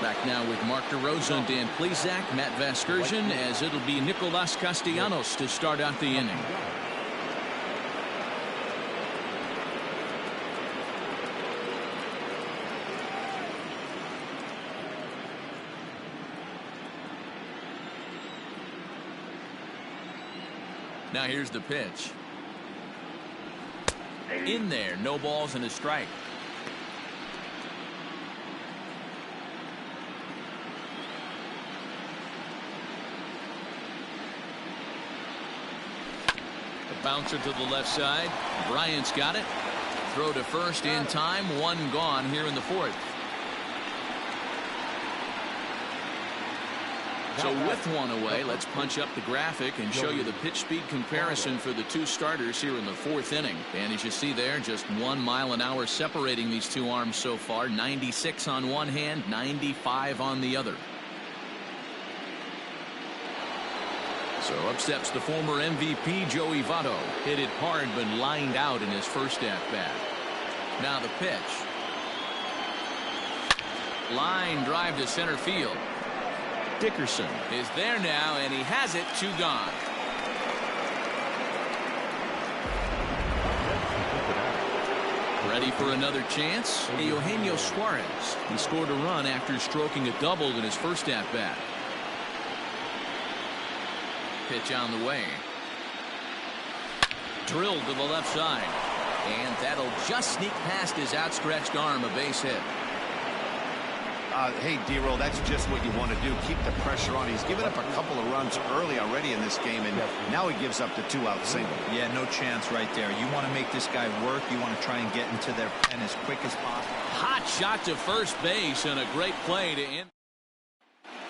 Back now with Mark DeRosa, Dan Plesac, Matt Vasgersian, as it'll be Nicolas Castellanos to start out the inning. Now here's the pitch. In there, no balls and a strike. The bouncer to the left side. Bryant's got it. Throw to first in time. One gone here in the fourth. So with one away, let's punch up the graphic and show you the pitch speed comparison for the two starters here in the fourth inning. And as you see there, just 1 mile an hour separating these two arms so far. 96 on one hand, 95 on the other. So up steps the former MVP Joey Votto. Hit it hard but lined out in his first at bat. Now the pitch. Line drive to center field. Dickerson is there now, and he has it. 2 gone. Ready for another chance? Eugenio Suarez. He scored a run after stroking a double in his first at bat. Pitch on the way. Drilled to the left side, and that'll just sneak past his outstretched arm. A base hit. Hey, D-Roll, that's just what you want to do. Keep the pressure on. He's given up a couple of runs early already in this game, and now he gives up the 2-out single. Yeah, no chance right there. You want to make this guy work. You want to try and get into their pen as quick as possible. Hot shot to first base, and a great play to end.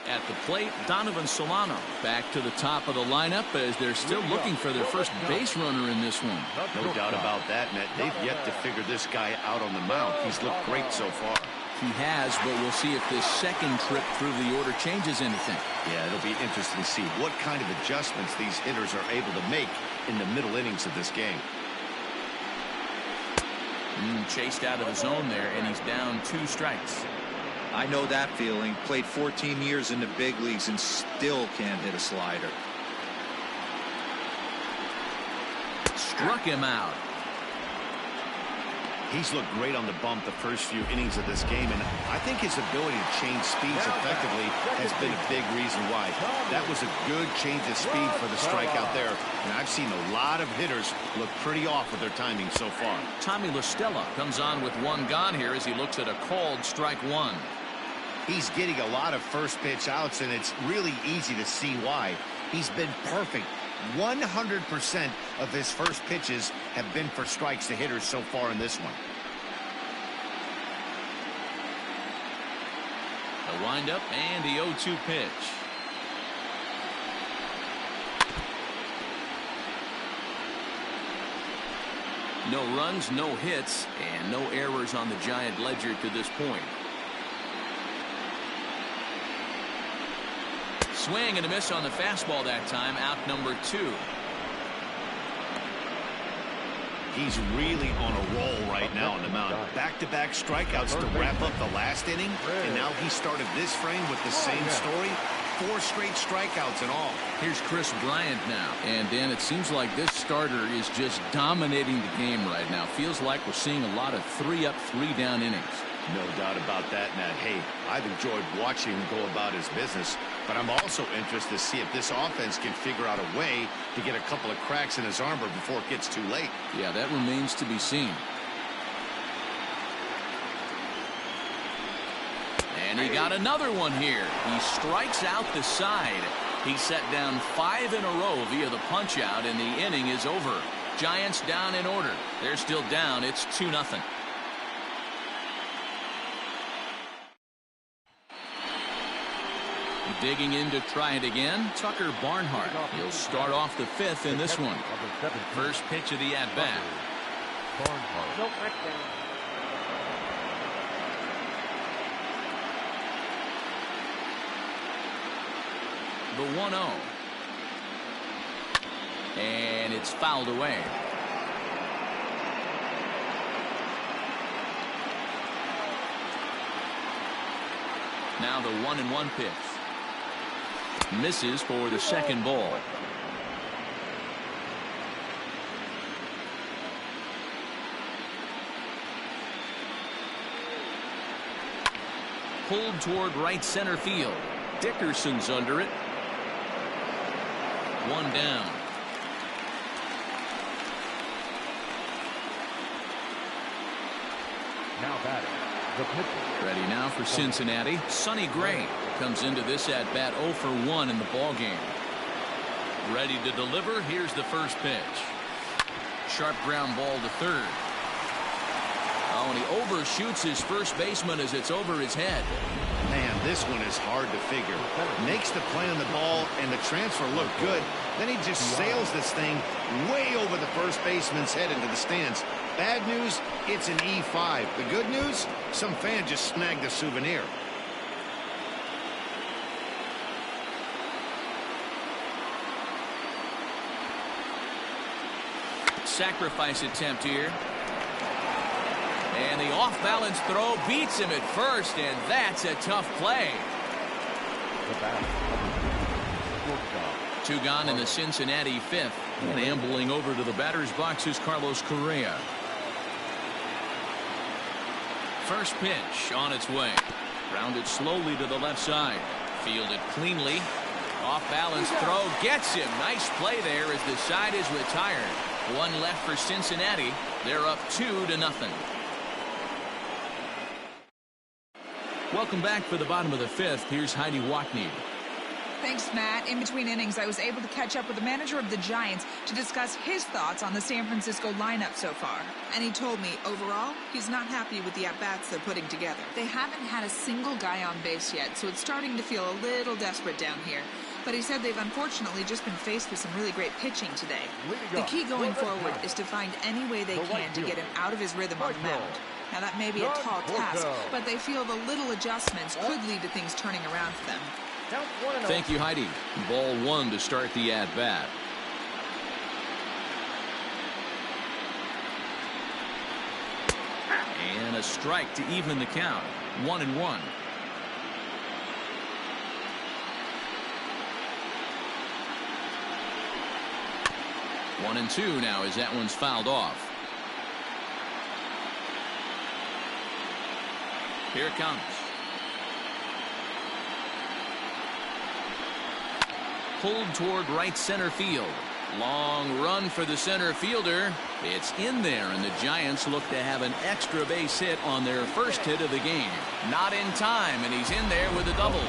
At the plate, Donovan Solano back to the top of the lineup as they're still looking for their first base runner in this one. No doubt about that, Matt. They've yet to figure this guy out on the mound. He's looked great so far. He has, but we'll see if this second trip through the order changes anything. Yeah, it'll be interesting to see what kind of adjustments these hitters are able to make in the middle innings of this game. Chased out of the zone there, and he's down 2 strikes. I know that feeling. Played 14 years in the big leagues and still can't hit a slider. Struck him out. He's looked great on the bump the first few innings of this game, and I think his ability to change speeds effectively has been a big reason why. That was a good change of speed for the strikeout there, and I've seen a lot of hitters look pretty off with their timing so far. Tommy La Stella comes on with 1 gone here as he looks at a called strike 1. He's getting a lot of first pitch outs, and it's really easy to see why. He's been perfect. 100% of his first pitches have been for strikes to hitters so far in this one. The windup and the 0-2 pitch. No runs, no hits, and no errors on the Giant ledger to this point. Swing and a miss on the fastball that time. Out number 2. He's really on a roll right now on the mound. Back-to-back strikeouts to wrap up the last inning, and now he started this frame with the same story. 4 straight strikeouts in all. Here's Chris Bryant now. And Dan, it seems like this starter is just dominating the game right now. Feels like we're seeing a lot of 3-up, 3-down innings. No doubt about that, Matt. Hey, I've enjoyed watching him go about his business, but I'm also interested to see if this offense can figure out a way to get a couple of cracks in his armor before it gets too late. Yeah, that remains to be seen. And he got another one here. He strikes out the side. He set down 5 in a row via the punch out, and the inning is over. Giants down in order. They're still down. It's 2-0. Digging in to try it again, Tucker Barnhart. He'll start off the 5th in this one. First pitch of the at-bat. The 1-0. And it's fouled away. Now the 1-1 pitch. Misses for the second ball. Pulled toward right center field. Dickerson's under it. One down. Now batting, the pitcher. Ready now for Cincinnati. Sonny Gray comes into this at bat 0 for 1 in the ball game. Ready to deliver. Here's the first pitch. Sharp ground ball to third. Oh, and he overshoots his first baseman as it's over his head. Man, this one is hard to figure. Makes the play on the ball, and the transfer looked good. Then he just sails this thing way over the first baseman's head into the stands. Bad news, it's an E5. The good news, some fan just snagged a souvenir. Sacrifice attempt here. And the off-balance throw beats him at first, and that's a tough play. Two gone in the Cincinnati fifth. And ambling over to the batter's box is Carlos Correa. First pitch on its way. Rounded slowly to the left side. Fielded cleanly. Off-balance throw gets him. Nice play there as the side is retired. One left for Cincinnati. They're up 2-0. Welcome back for the bottom of the fifth. Here's Heidi Wackney. Thanks, Matt. In between innings, I was able to catch up with the manager of the Giants to discuss his thoughts on the San Francisco lineup so far. And he told me, overall, he's not happy with the at-bats they're putting together. They haven't had a single guy on base yet, so it's starting to feel a little desperate down here. But he said they've unfortunately just been faced with some really great pitching today. The key going forward is to find any way they can to get him out of his rhythm on the mound. Now, that may be a tall task, but they feel the little adjustments could lead to things turning around for them. Thank you, Heidi. Ball one to start the at-bat. And a strike to even the count. 1-1. One and two now as that one's fouled off. Here it comes. Pulled toward right center field. Long run for the center fielder. It's in there, and the Giants look to have an extra base hit on their first hit of the game. Not in time, and he's in there with a double.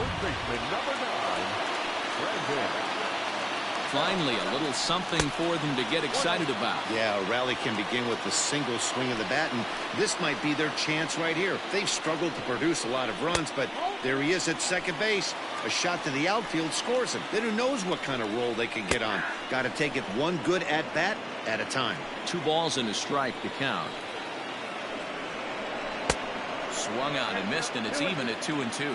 Finally, a little something for them to get excited about. Yeah, a rally can begin with the single swing of the bat, and this might be their chance right here. They've struggled to produce a lot of runs, but there he is at second base. A shot to the outfield scores him. Then who knows what kind of roll they can get on. Got to take it one good at-bat at a time. 2 balls and a strike to count. Swung on and missed, and it's even at 2-2.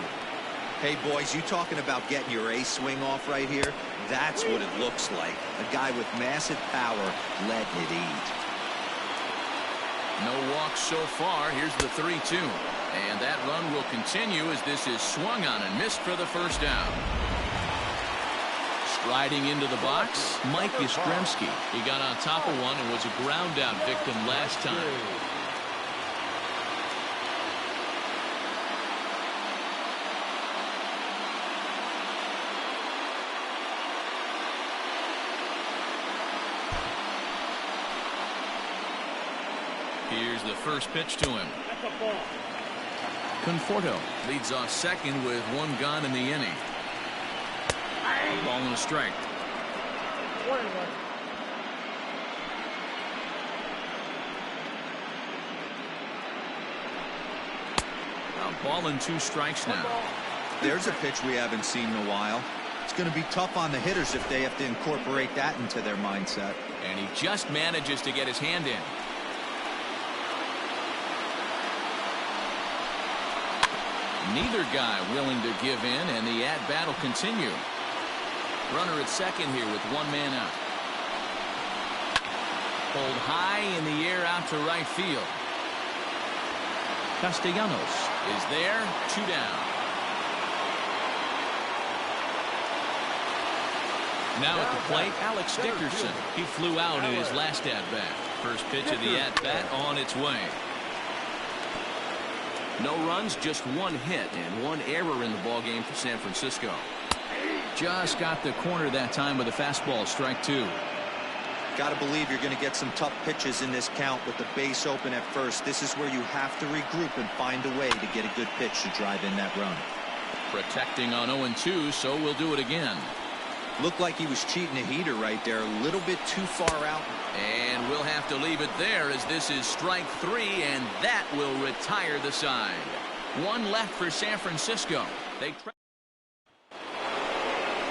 Hey, boys, you talking about getting your ace swing off right here? That's what it looks like. A guy with massive power letting it eat. No walks so far. Here's the 3-2. And that run will continue as this is swung on and missed for the first down. Striding into the box, Mike Yastrzemski. He got on top of one and was a ground out victim last time. Here's the first pitch to him. Conforto leads off second with 1 gone in the inning. Ball and a strike. A ball and 2 strikes now. There's a pitch we haven't seen in a while. It's going to be tough on the hitters if they have to incorporate that into their mindset. And he just manages to get his hand in. Neither guy willing to give in, and the at-bat will continue. Runner at second here with 1 man out. Pulled high in the air out to right field. Castellanos is there, 2 down. Now at the plate, Alex Dickerson. He flew out in his last at-bat. First pitch of the at-bat on its way. No runs, just one hit and one error in the ballgame for San Francisco. Just got the corner that time with a fastball, strike two. Got to believe you're going to get some tough pitches in this count with the base open at first. This is where you have to regroup and find a way to get a good pitch to drive in that run. Protecting on 0-2, so we'll do it again. Looked like he was cheating a heater right there, a little bit too far out. And we'll have to leave it there as this is strike three, and that will retire the side. One left for San Francisco.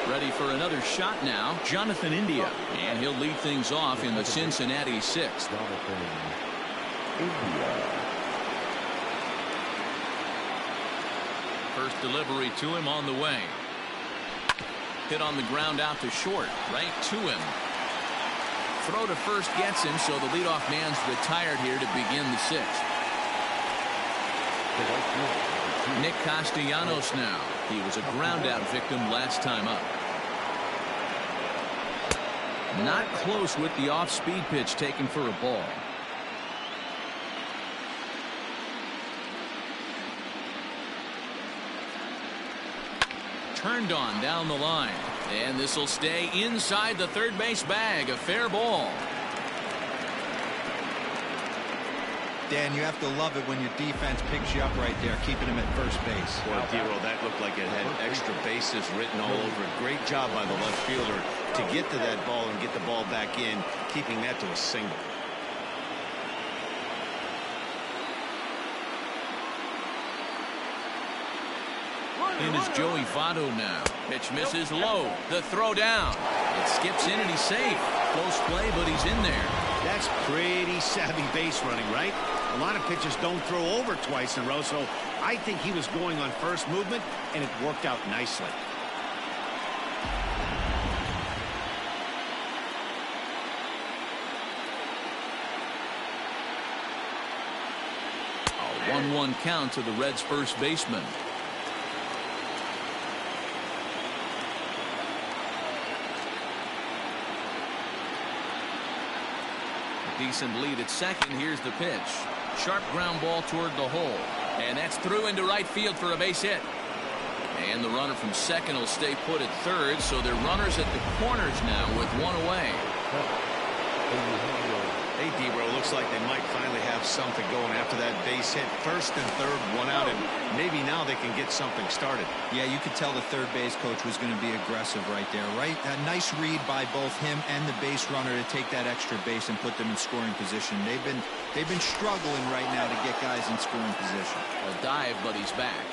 Ready for another shot now, Jonathan India. And he'll lead things off in the Cincinnati sixth. Jonathan India. First delivery to him on the way. Hit on the ground out to short, right to him. Throw to first gets him, so the leadoff man's retired here to begin the sixth. Nick Castellanos now. He was a ground out victim last time up. Not close with the off-speed pitch taken for a ball. Turned on down the line, and this will stay inside the third base bag. A fair ball. Dan, you have to love it when your defense picks you up right there, keeping him at first base. Boy, Dero, that looked like it had extra bases written all over it. Great job by the left fielder to get to that ball and get the ball back in, keeping that to a single. In is Joey Votto now. Pitch misses low. The throw down. It skips in and he's safe. Close play, but he's in there. That's pretty savvy base running, right? A lot of pitchers don't throw over twice in a row, so I think he was going on first movement, and it worked out nicely. A 1-1 count to the Reds' first baseman. Decent lead at second. Here's the pitch. Sharp ground ball toward the hole. And that's through into right field for a base hit. And the runner from second will stay put at third. So they're runners at the corners now with one away. Hey, Dero, looks like they might finally have something going after that base hit. First and third, one out, and maybe now they can get something started. Yeah, you could tell the third base coach was going to be aggressive right there, right? A nice read by both him and the base runner to take that extra base and put them in scoring position. They've been struggling right now to get guys in scoring position. A dive, but he's back.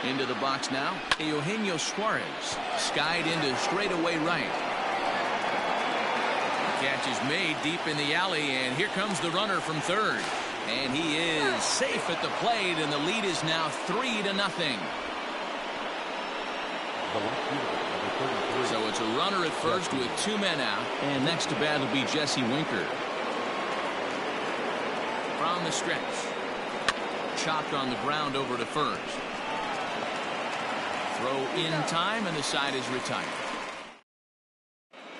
Into the box now, Eugenio Suarez. Skied into straightaway right. The catch is made deep in the alley, and here comes the runner from third. And he is safe at the plate, and the lead is now 3-0. So it's a runner at first with two men out, and next to bat will be Jesse Winker. From the stretch. Chopped on the ground over to first. Throw in time, and the side is retired.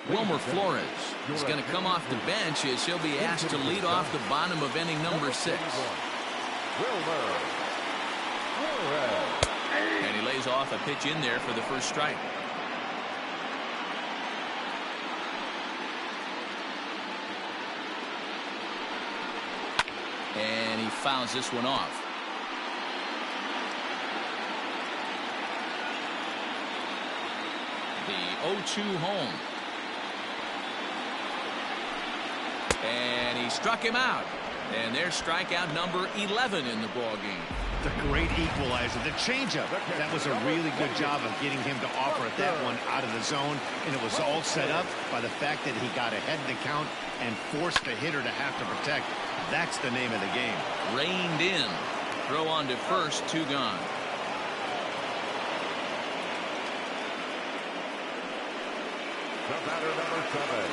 Wilmer Flores is going to come off the bench as he'll be asked to lead off the bottom of inning number 6. And he lays off a pitch in there for the first strike. And he fouls this one off. The 0-2 home. And he struck him out. And there's strikeout number 11 in the ballgame. The great equalizer, the changeup. That was a really good job of getting him to offer at that one out of the zone. And it was all set up by the fact that he got ahead in the count and forced the hitter to have to protect. That's the name of the game. Reined in. Throw on to first, 2 gone. batter number 7.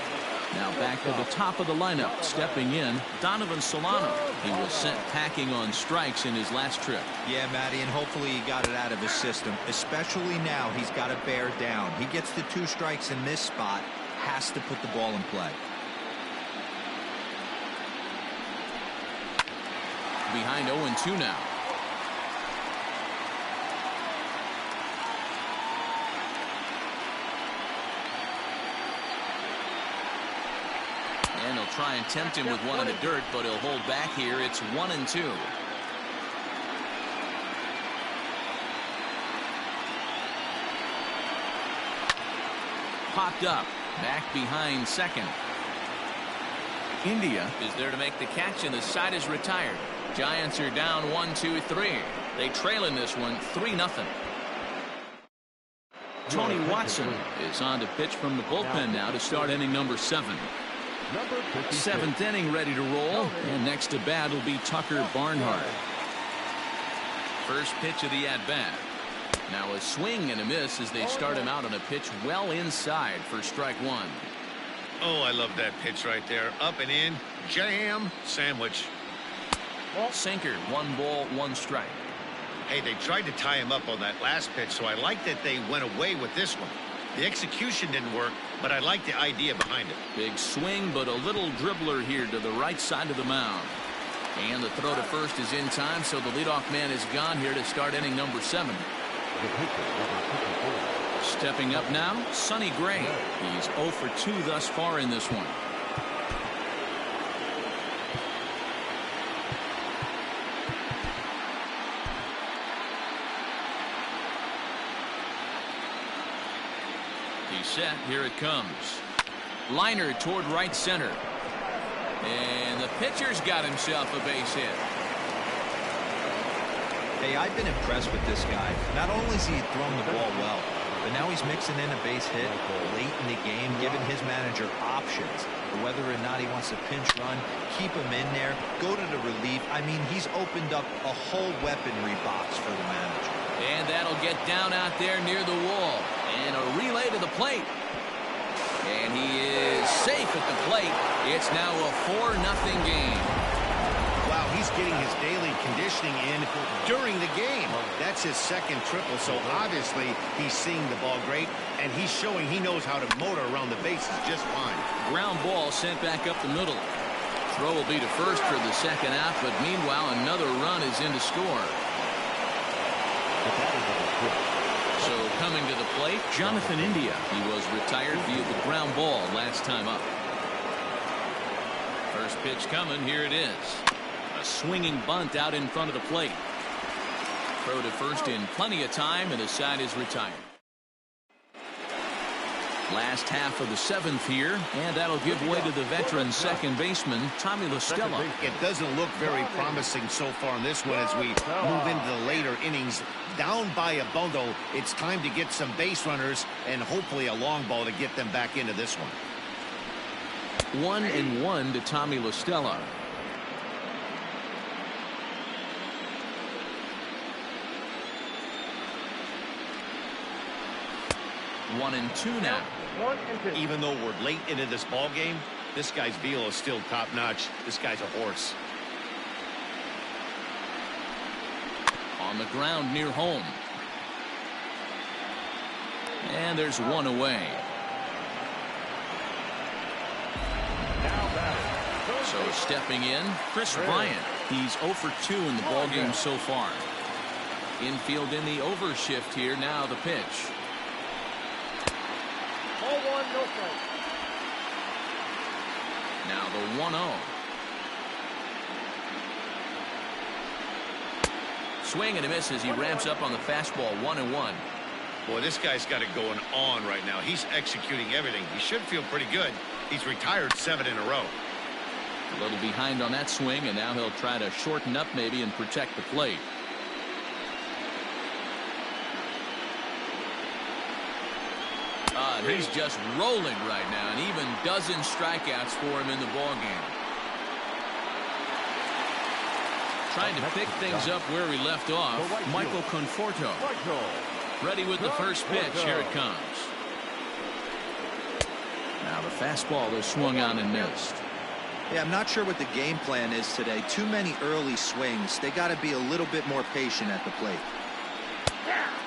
Now back to the top of the lineup. Stepping in, Donovan Solano. He was sent packing on strikes in his last trip. Yeah, Matty, and hopefully he got it out of his system. Especially now, he's got to bear down. He gets the 2 strikes in this spot, has to put the ball in play. Behind 0-2 now. And he'll try and tempt him with one in the dirt, but he'll hold back here. It's 1-2. Popped up. Back behind second. India is there to make the catch, and the side is retired. Giants are down 1-2-3. They trail in this one 3-0. Tony Watson is on to pitch from the bullpen now to start inning number 7. 7th inning ready to roll, and next to bat will be Tucker Barnhart. First pitch of the at-bat. Now a swing and a miss as they start him out on a pitch well inside for strike 1. Oh, I love that pitch right there. Up and in, jam, sandwich. Sinker, 1 ball, 1 strike. Hey, they tried to tie him up on that last pitch, so I like that they went away with this one. The execution didn't work, but I like the idea behind it. Big swing, but a little dribbler here to the right side of the mound. And the throw to first is in time, so the leadoff man is gone here to start inning number 7. Stepping up now, Sonny Gray. He's 0 for 2 thus far in this one. He's set. Here it comes. Liner toward right center. And the pitcher's got himself a base hit. Hey, I've been impressed with this guy. Not only has he thrown the ball well, but now he's mixing in a base hit late in the game, giving his manager options. Whether or not he wants to pinch run, keep him in there, go to the relief. I mean, he's opened up a whole weaponry box for the manager. And that'll get down out there near the wall. And a relay to the plate. And he is safe at the plate. It's now a 4-0 game. Wow, he's getting his daily conditioning in during the game. That's his second triple, so obviously he's seeing the ball great, and he's showing he knows how to motor around the bases just fine. Ground ball sent back up the middle. Throw will be to first for the second out, but meanwhile another run is in to score. So coming to the plate, Jonathan India. He was retired via the ground ball last time up. First pitch coming. Here it is. A swinging bunt out in front of the plate. Throw to first in plenty of time, and the side is retired. Last half of the 7th here, and that'll give way to the veteran second baseman, Tommy LaStella. It doesn't look very promising so far in this one as we move into the later innings. Down by a bundle, it's time to get some base runners and hopefully a long ball to get them back into this one. 1-1 to Tommy LaStella. One and two now. Even though we're late into this ball game, this guy's velo is still top notch. This guy's a horse. On the ground near home. And there's one away. So stepping in, Chris Bryant. He's 0 for 2 in the ball game so far. Infield in the over shift here. Now the pitch. Now the 1-0. Swing and a miss as he ramps up on the fastball. 1-1. Boy, this guy's got it going on right now. He's executing everything. He should feel pretty good. He's retired 7 in a row. A little behind on that swing, and now he'll try to shorten up maybe and protect the plate. He's just rolling right now, and even dozen strikeouts for him in the ball game. Trying to pick things up where he left off, Michael Conforto. Ready with the first pitch. Here it comes. Now the fastball is swung on and missed. Yeah, I'm not sure what the game plan is today. Too many early swings. They got to be a little bit more patient at the plate.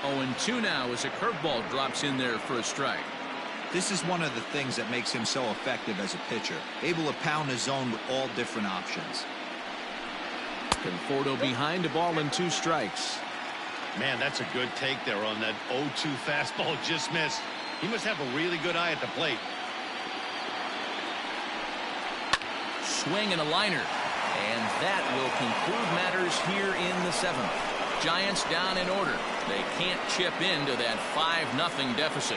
0-2 now as a curveball drops in there for a strike. This is one of the things that makes him so effective as a pitcher. Able to pound the zone with all different options. Conforto behind, a ball and 2 strikes. Man, that's a good take there on that 0-2 fastball just missed. He must have a really good eye at the plate. Swing and a liner. And that will conclude matters here in the 7th. Giants down in order. They can't chip into that 5-0 deficit.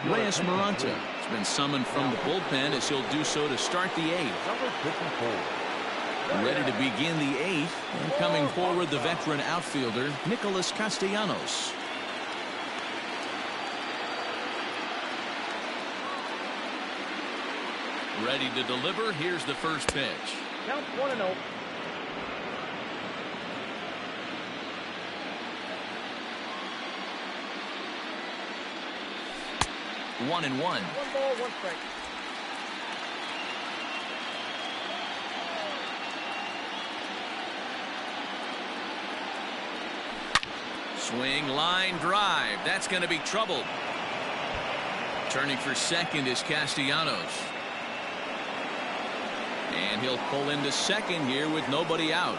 Reyes Maranta has been summoned from the bullpen as he'll do so to start the 8th. Ready to begin the 8th, and coming forward the veteran outfielder Nicholas Castellanos. Ready to deliver. Here's the first pitch. Count 1-0. 1-1. 1 ball, 1 strike. Swing, line, drive. That's going to be trouble. Turning for second is Castellanos. And he'll pull into second here with nobody out.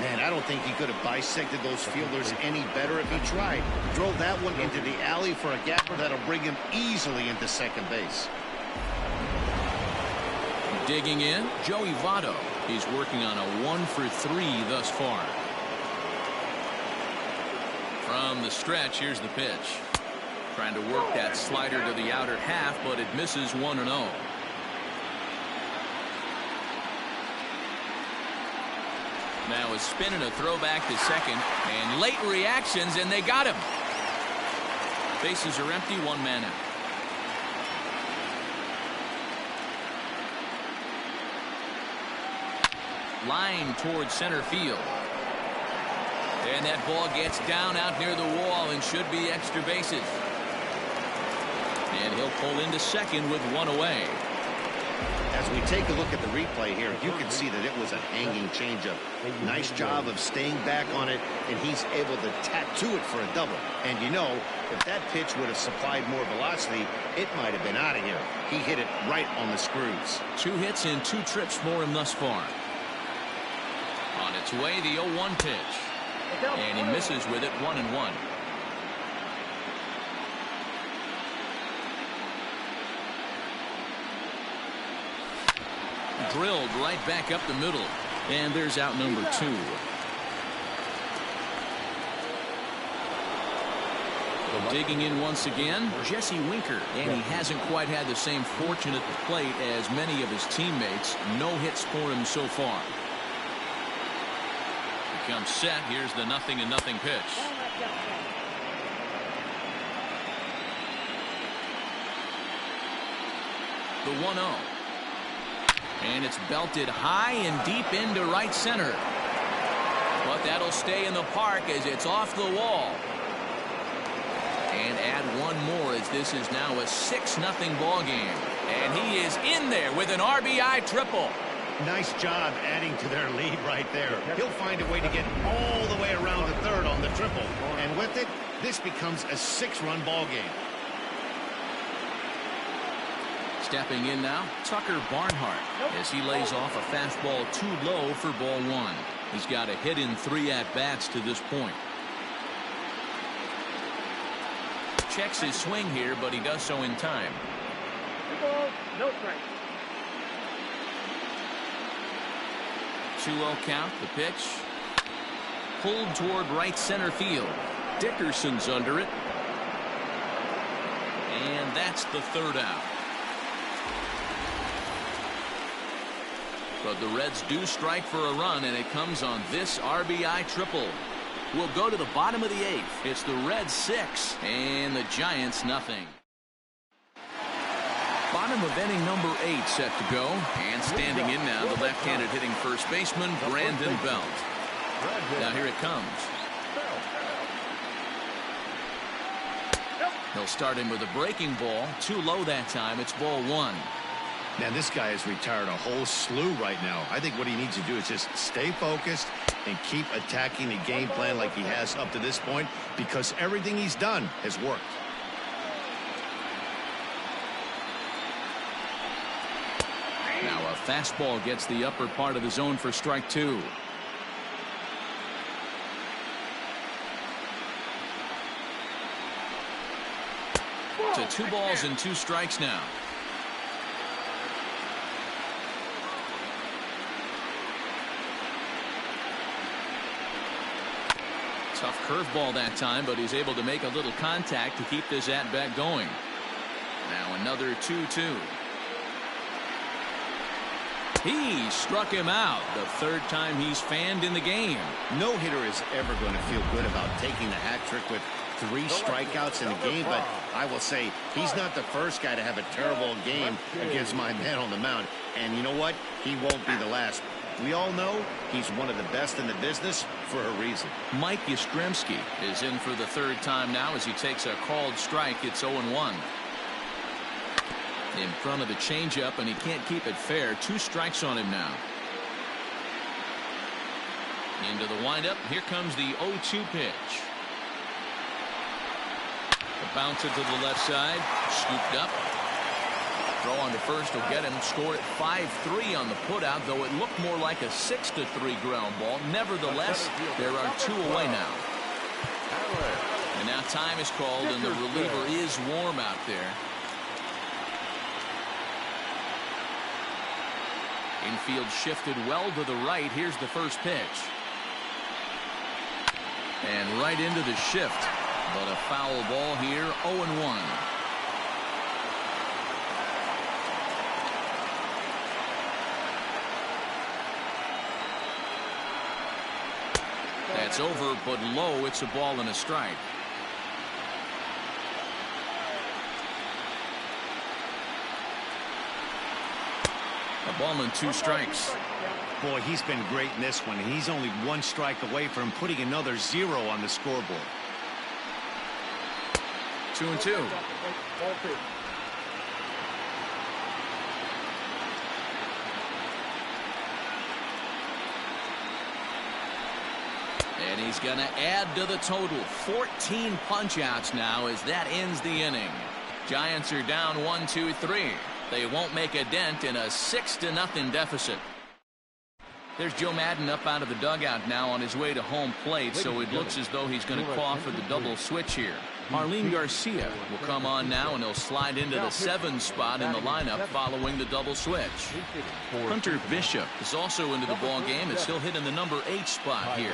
Man, I don't think he could have bisected those fielders any better if he tried. Drove that one into the alley for a gapper that'll bring him easily into second base. Digging in, Joey Votto. He's working on a 1 for 3 thus far. From the stretch, here's the pitch. Trying to work that slider to the outer half, but it misses 1-0. Now a spin and a throwback to second, and late reactions, and they got him. Bases are empty, 1 man out. Line towards center field. And that ball gets down out near the wall and should be extra bases. And he'll pull into second with 1 away. As we take a look at the replay here, you can see that it was a hanging changeup. Nice job of staying back on it, and he's able to tattoo it for a double. And you know, if that pitch would have supplied more velocity, it might have been out of here. He hit it right on the screws. 2 hits and 2 trips for him thus far. On its way, the 0-1 pitch. And he misses with it, 1-1. Drilled right back up the middle. And there's out number 2. Digging in once again, Jesse Winker. And he hasn't quite had the same fortune at the plate as many of his teammates. No hits for him so far. He comes set. Here's the 0-0 pitch. The 1-0. And it's belted high and deep into right center. But that'll stay in the park as it's off the wall. And add 1 more as this is now a 6-0 ball game. And he is in there with an RBI triple. Nice job adding to their lead right there. He'll find a way to get all the way around to third on the triple. And with it, this becomes a 6-run ball game. Stepping in now, Tucker Barnhart, as he lays off a fastball too low for ball 1. He's got a hit in 3 at-bats to this point. Checks his swing here, but he does so in time. 2 balls, no strikes. 2-0 count, the pitch. Pulled toward right center field. Dickerson's under it. And that's the 3rd out. But the Reds do strike for a run, and it comes on this RBI triple. We'll go to the bottom of the 8th. It's the Reds 6 and the Giants nothing. Bottom of inning number 8 set to go. And standing in now, the left-handed hitting first baseman, Brandon Belt. Now here it comes. He'll start him with a breaking ball. Too low that time. It's ball one. Man, this guy has retired a whole slew right now. I think what he needs to do is just stay focused and keep attacking the game plan like he has up to this point, because everything he's done has worked. Now a fastball gets the upper part of the zone for strike two. To 2 balls and 2 strikes now. Tough curveball that time, but he's able to make a little contact to keep this at-bat going. Now another 2-2. He struck him out. The 3rd time he's fanned in the game. No hitter is ever going to feel good about taking the hat trick with 3 strikeouts in a game, but I will say he's not the first guy to have a terrible game against my man on the mound. And you know what? He won't be the last. We all know he's one of the best in the business for a reason. Mike Yastrzemski is in for the 3rd time now as he takes a called strike. It's 0-1. In front of the changeup, and he can't keep it fair. 2 strikes on him now. Into the windup. Here comes the 0-2 pitch. A bouncer to the left side. Scooped up. Throw on to first will get him. Scored at 5-3 on the putout, though it looked more like a 6-3 ground ball. Nevertheless, there are 2 away now. And now time is called, and the reliever is warm out there. Infield shifted well to the right. Here's the first pitch. And right into the shift. But a foul ball here, 0-1. That's over, but low. It's a ball and a strike. A ball and 2 strikes. Boy, he's been great in this one. He's only 1 strike away from putting another 0 on the scoreboard. 2-2. And he's going to add to the total. 14 punch-outs now as that ends the inning. Giants are down 1-2-3. They won't make a dent in a 6-0 deficit. There's Joe Madden up out of the dugout now on his way to home plate, so it looks as though he's going to call for the double switch here. Marlene Garcia will come on now, and he'll slide into the 7 spot in the lineup following the double switch. Hunter Bishop is also into the ball game as he'll hit in the number 8 spot here.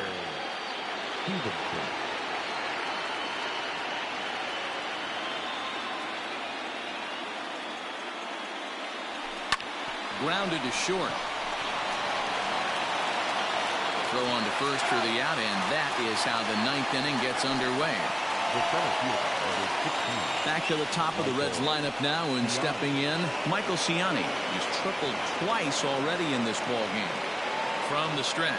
Grounded to short. Throw on to first for the out, and that is how the 9th inning gets underway. Back to the top of the Reds lineup now, and stepping in, Michael Ciani. He's tripled twice already in this ball game. From the stretch.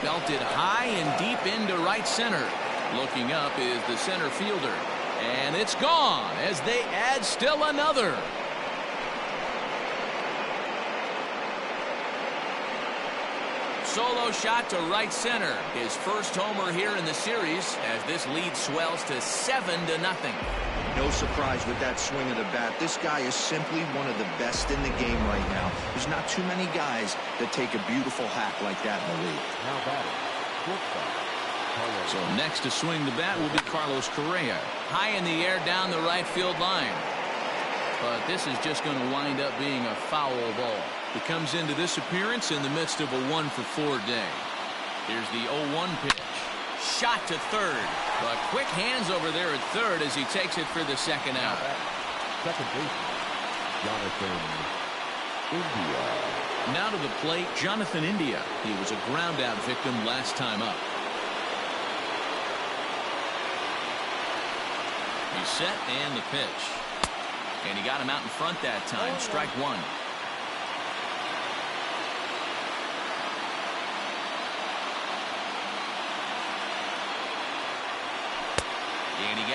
Belted high and deep into right center. Looking up is the center fielder. And it's gone as they add still another. Solo shot to right center. His first homer here in the series as this lead swells to 7-0. No surprise with that swing of the bat. This guy is simply one of the best in the game right now. There's not too many guys that take a beautiful hack like that in the league. So next to swing the bat will be Carlos Correa. High in the air down the right field line. But this is just going to wind up being a foul ball. He comes into this appearance in the midst of a 1-for-4 day. Here's the 0-1 pitch. Shot to third. But quick hands over there at third as he takes it for the second out. Second baseman, Jonathan India. Now to the plate, Jonathan India. He was a ground out victim last time up. He's set and the pitch. And he got him out in front that time. Strike 1.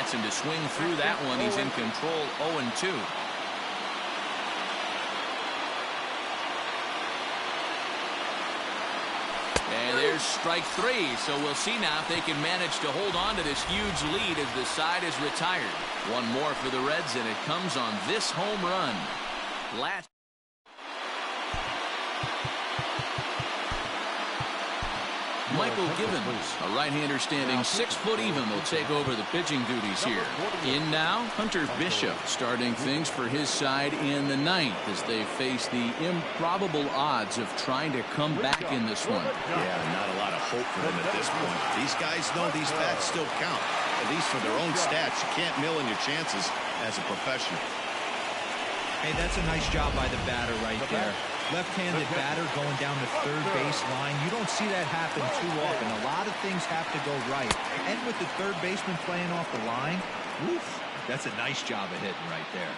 gets him to swing through that one. He's in control, 0-2. And there's strike three. So we'll see now if they can manage to hold on to this huge lead as the side is retired. One more for the Reds, and it comes on this home run. Last. Michael Givens, a right-hander standing 6 foot even, will take over the pitching duties here. In now, Hunter Bishop starting things for his side in the ninth as they face the improbable odds of trying to come back in this one. Yeah, not a lot of hope for them at this point. These guys know these bats still count, at least for their own stats. You can't mill in your chances as a professional. Hey, that's a nice job by the batter right there. Left-handed batter going down the third base line. You don't see that happen too often. A lot of things have to go right. And with the third baseman playing off the line, oof, that's a nice job of hitting right there.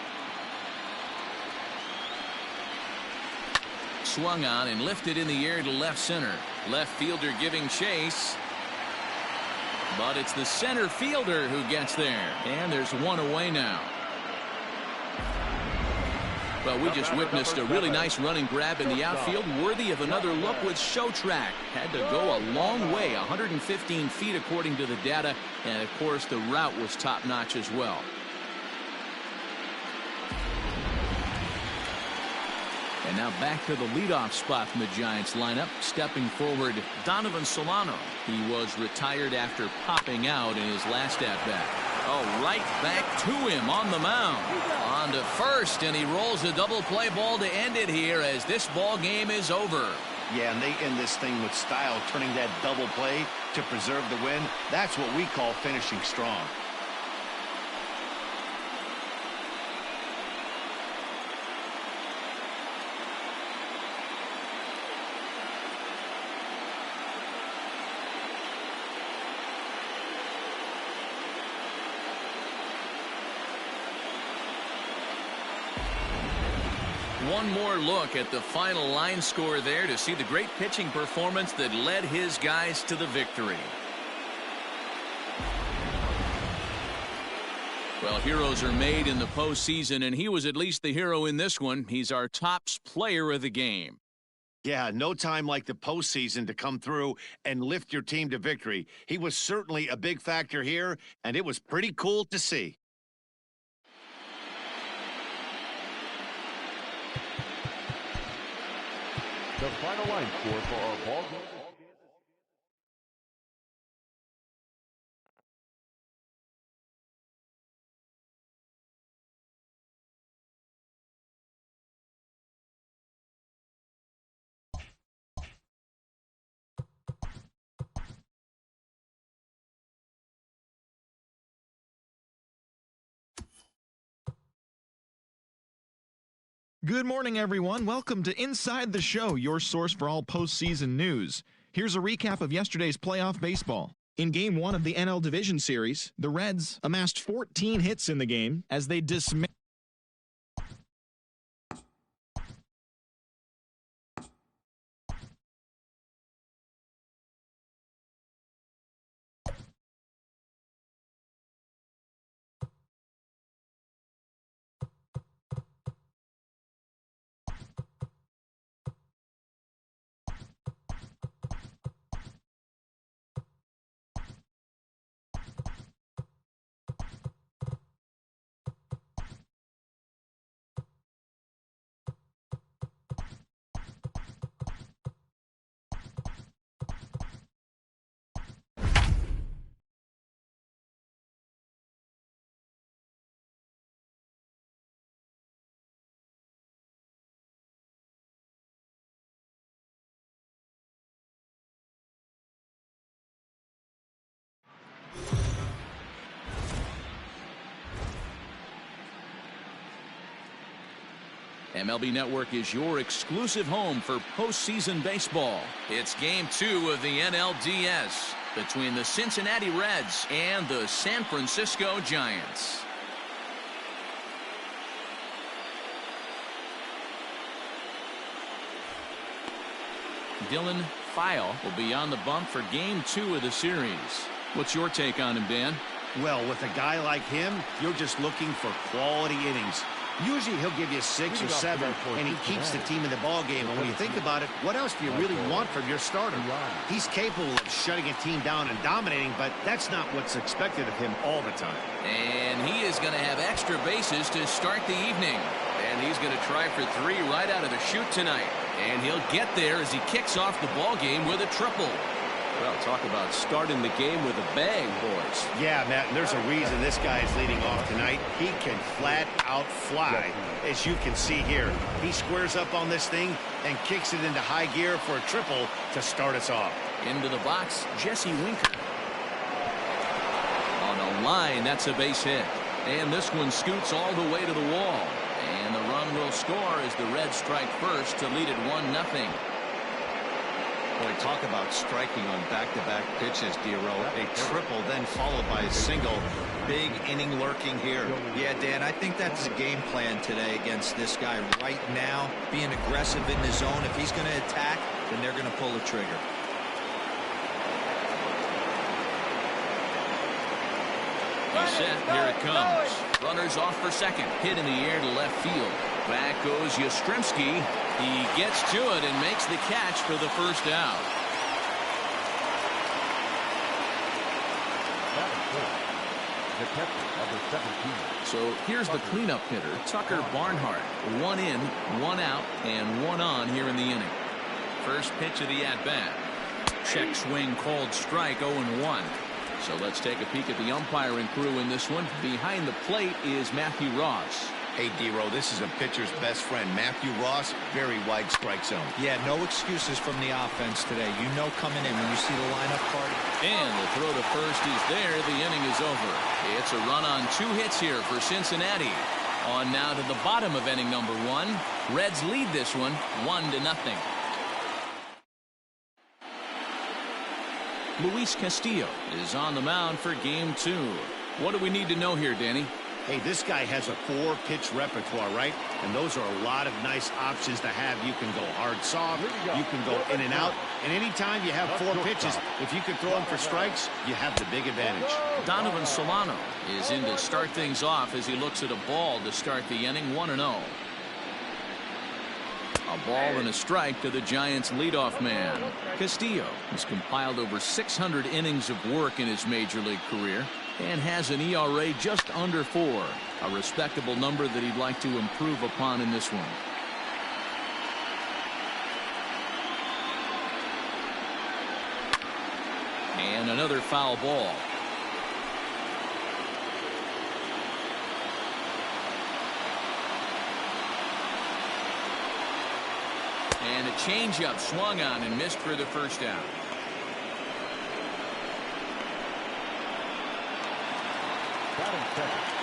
Swung on and lifted in the air to left center. Left fielder giving chase. But it's the center fielder who gets there. And there's one away now. Well, we just witnessed a really nice running grab in the outfield, worthy of another look with Show Track. Had to go a long way, 115 feet according to the data, and of course the route was top-notch as well. And now back to the leadoff spot from the Giants lineup. Stepping forward, Donovan Solano. He was retired after popping out in his last at-bat. Oh, right back to him on the mound. On to first, and he rolls a double play ball to end it here as this ball game is over. Yeah, and they end this thing with style, turning that double play to preserve the win. That's what we call finishing strong. One more look at the final line score there to see the great pitching performance that led his guys to the victory. Well, heroes are made in the postseason, and he was at least the hero in this one. He's our top player of the game. Yeah, no time like the postseason to come through and lift your team to victory. He was certainly a big factor here, and it was pretty cool to see. The final line score for our ball game. Good morning, everyone. Welcome to Inside the Show, your source for all postseason news. Here's a recap of yesterday's playoff baseball. In Game 1 of the NL Division Series, the Reds amassed 14 hits in the game as they dismissed. MLB Network is your exclusive home for postseason baseball. It's Game 2 of the NLDS between the Cincinnati Reds and the San Francisco Giants. Dylan File will be on the bump for Game 2 of the series. What's your take on him, Dan? Well, with a guy like him, you're just looking for quality innings. Usually he'll give you 6 or 7, and he keeps the team in the ball game. And when you think about it, what else do you really want from your starter? He's capable of shutting a team down and dominating, but that's not what's expected of him all the time. And he is going to have extra bases to start the evening. And he's going to try for 3 right out of the chute tonight. And he'll get there as he kicks off the ball game with a triple. Well, talk about starting the game with a bang, boys. Yeah, Matt, and there's a reason this guy is leading off tonight. He can flat out fly, as you can see here. He squares up on this thing and kicks it into high gear for a triple to start us off. Into the box, Jesse Winker. On a line, that's a base hit. And this one scoots all the way to the wall. And the run will score as the Reds strike first to lead it 1-0. Boy, talk about striking on back-to-back pitches, D'Aro. A triple, then followed by a single. Big inning lurking here. Yeah, Dan, I think that's the game plan today against this guy right now. Being aggressive in the zone. If he's going to attack, then they're going to pull the trigger. He's set. Here it comes. Runners off for second. Hit in the air to left field. Back goes Yastrzemski. He gets to it and makes the catch for the first out. So here's the cleanup hitter, Tucker Barnhart. 1 in, 1 out, and 1 on here in the inning. First pitch of the at-bat. Check swing called strike, 0-1. So let's take a peek at the umpiring crew in this one. Behind the plate is Matthew Ross. Hey, D'Aro, this is a pitcher's best friend. Matthew Ross, very wide strike zone. Yeah, no excuses from the offense today. You know coming in when you see the lineup card. And the throw to first is there. The inning is over. It's a run on 2 hits here for Cincinnati. On now to the bottom of inning number 1. Reds lead this one 1-0. Luis Castillo is on the mound for game 2. What do we need to know here, Danny? Hey, this guy has a 4-pitch repertoire, right? And those are a lot of nice options to have. You can go hard soft, you can go in and out, and anytime you have 4 pitches, if you can throw them for strikes, you have the big advantage. Donovan Solano is in to start things off as he looks at a ball to start the inning. 1-0. A ball and a strike to the Giants leadoff man. Castillo has compiled over 600 innings of work in his major league career and has an ERA just under 4, a respectable number that he'd like to improve upon in this one. And another foul ball. And a changeup swung on and missed for the first out.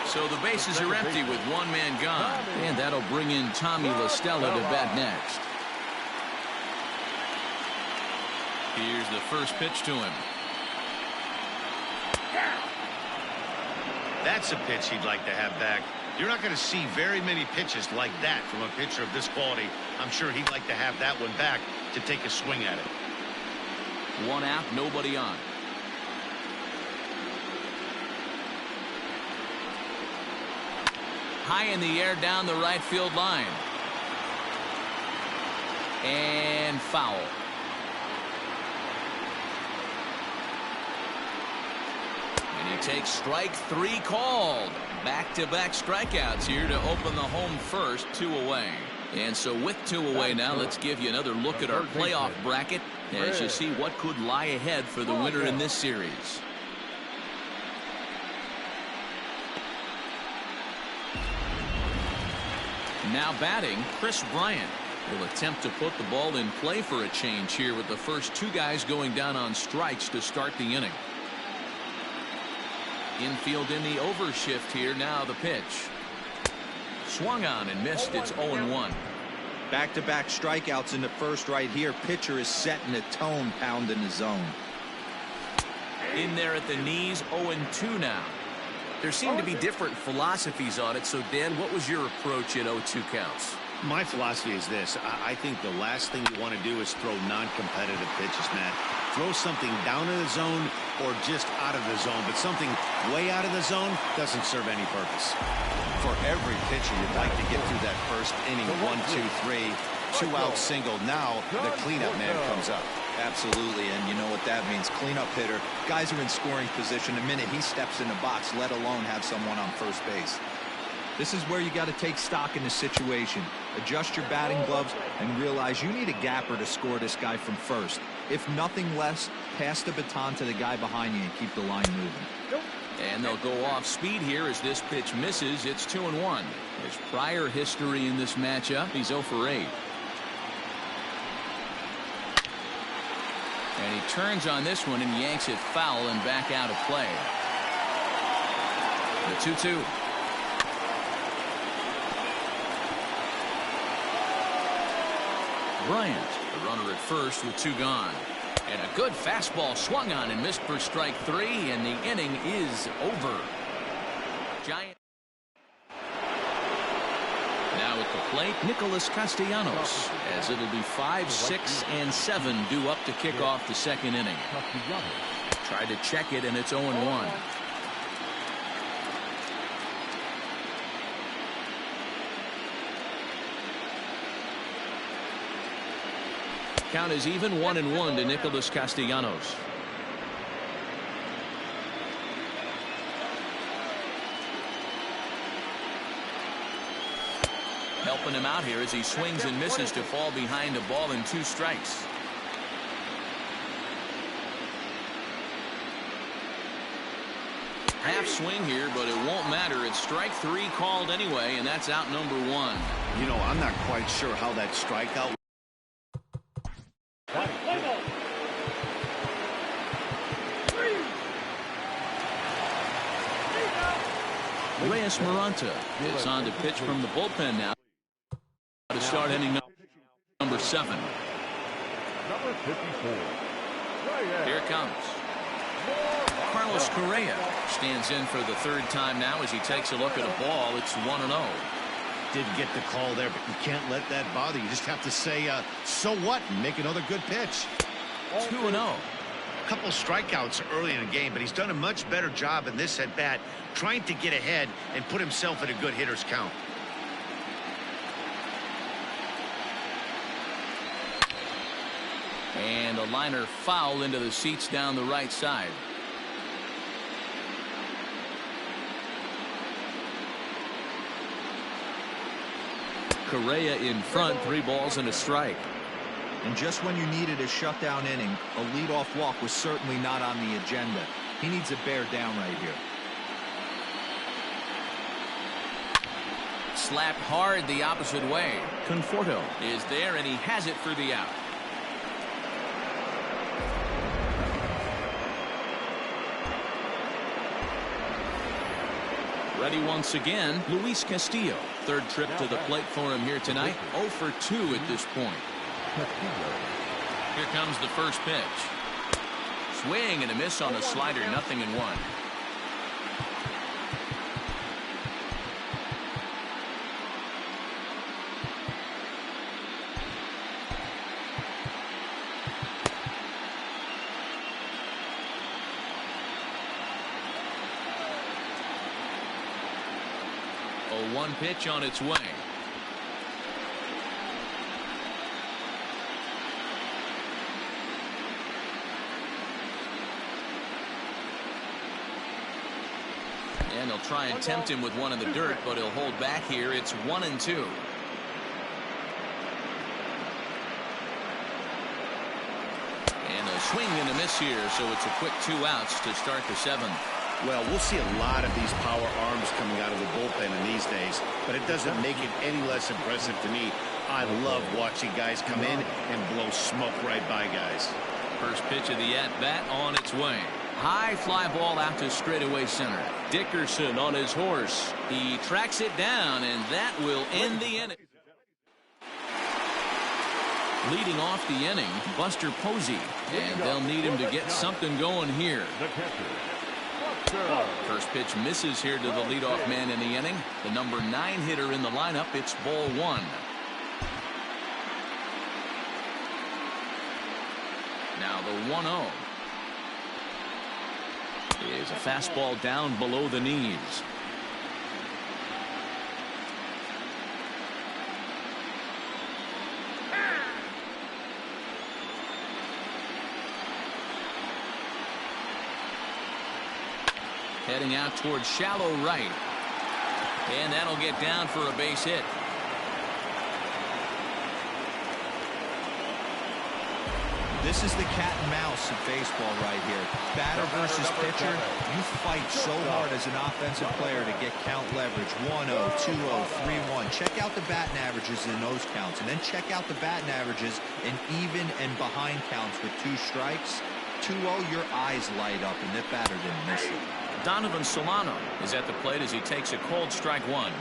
So the bases are empty with 1 man gone. And that'll bring in Tommy La Stella to bat next. Here's the first pitch to him. That's a pitch he'd like to have back. You're not going to see very many pitches like that from a pitcher of this quality. I'm sure he'd like to have that one back to take a swing at it. 1 out, nobody on. High in the air down the right field line. And foul. And he takes strike 3 called. Back-to-back strikeouts here to open the home first. 2 away. And so with 2 away now, let's give you another look at our playoff bracket as you see what could lie ahead for the winner in this series. Now batting, Chris Bryant will attempt to put the ball in play for a change here with the first 2 guys going down on strikes to start the inning. Infield in the overshift here. Now the pitch. Swung on and missed. It's 0-1. Back-to-back strikeouts in the first right here. Pitcher is setting the tone, pounding the zone. In there at the knees. 0-2 now. There seem to be different philosophies on it. So, Dan, what was your approach at 0-2 counts? My philosophy is this. I think the last thing you want to do is throw non-competitive pitches, Matt. Throw something down in the zone or just out of the zone, but something way out of the zone doesn't serve any purpose. For every pitcher, you'd like to get through that first inning, 1, 2, 3, 2 out single. Now the cleanup man comes up. Absolutely, and you know what that means. Cleanup hitter. Guys are in scoring position the minute he steps in the box, let alone have someone on first base. This is where you got to take stock in the situation. Adjust your batting gloves and realize you need a gapper to score this guy from first. If nothing less, pass the baton to the guy behind you and keep the line moving. And they'll go off speed here as this pitch misses. It's 2-1. His prior history in this matchup, he's 0 for 8. And he turns on this one and yanks it foul and back out of play. The 2-2. Bryant, the runner at first with 2 gone. And a good fastball swung on and missed for strike 3, and the inning is over. Giant. Now at the plate, Nicholas Castellanos, as it'll be 5, 6, and 7 due up to kick off the second inning. Tried to check it, and it's 0-1. Count is even, 1-1 to Nicholas Castellanos. Helping him out here as he swings and misses to fall behind a ball and 2 strikes. Half swing here, but it won't matter. It's strike 3 called anyway, and that's out number 1. You know, I'm not quite sure how that strikeout. Reyes Maranta is on to pitch from the bullpen now to start inning number 7. Number 54. Here it comes. Carlos Correa stands in for the 3rd time now as he takes a look at a ball. It's 1-0. Didn't get the call there, but you can't let that bother you. Just have to say, so what, and make another good pitch. 2-0. A couple strikeouts early in the game, but he's done a much better job in this at bat, trying to get ahead and put himself in a good hitter's count. And a liner foul into the seats down the right side. Correa in front, 3 balls and a strike. And just when you needed a shutdown inning, a leadoff walk was certainly not on the agenda. He needs to bear down right here. Slapped hard the opposite way. Conforto is there, and he has it for the out. Ready once again, Luis Castillo. 3rd trip to the plate for him here tonight. 0 for 2 at this point. Here comes the first pitch. Swing and a miss on a slider, 0-1. A 1 pitch on its way. And they'll try and tempt him with one in the dirt, but he'll hold back here. It's 1-2. And a swing and a miss here, so it's a quick 2 outs to start the 7th. Well, we'll see a lot of these power arms coming out of the bullpen in these days, but it doesn't make it any less impressive to me. I love watching guys come in and blow smoke right by guys. First pitch of the at-bat on its way. High fly ball out to straightaway center. Dickerson on his horse. He tracks it down, and that will end the inning. Leading off the inning, Buster Posey, and they'll need him to get something going here. First pitch misses here to the leadoff man in the inning. The number 9 hitter in the lineup. It's ball 1. Now the 1-0. is a fastball down below the knees. Heading out towards shallow right. And that'll get down for a base hit. This is the cat and mouse of baseball right here. Batter versus pitcher. You fight so hard as an offensive player to get count leverage. 1-0, 2-0, 3-1. Check out the batting averages in those counts. And then check out the batting averages in even and behind counts with 2 strikes. 2-0, your eyes light up, and the batter didn't miss it. Donovan Solano is at the plate as he takes a cold strike 1.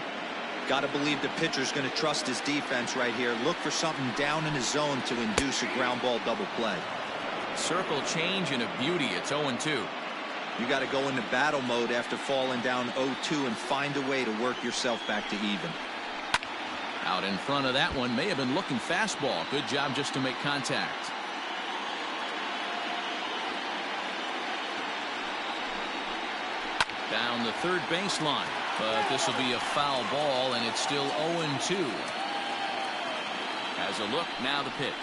Got to believe the pitcher's going to trust his defense right here. Look for something down in his zone to induce a ground ball double play. Circle change and a beauty. It's 0-2. You got to go into battle mode after falling down 0-2 and find a way to work yourself back to even. Out in front of that one, may have been looking fastball. Good job just to make contact. Down the third baseline, but this will be a foul ball, and it's still 0-2. Has a look, now the pitch.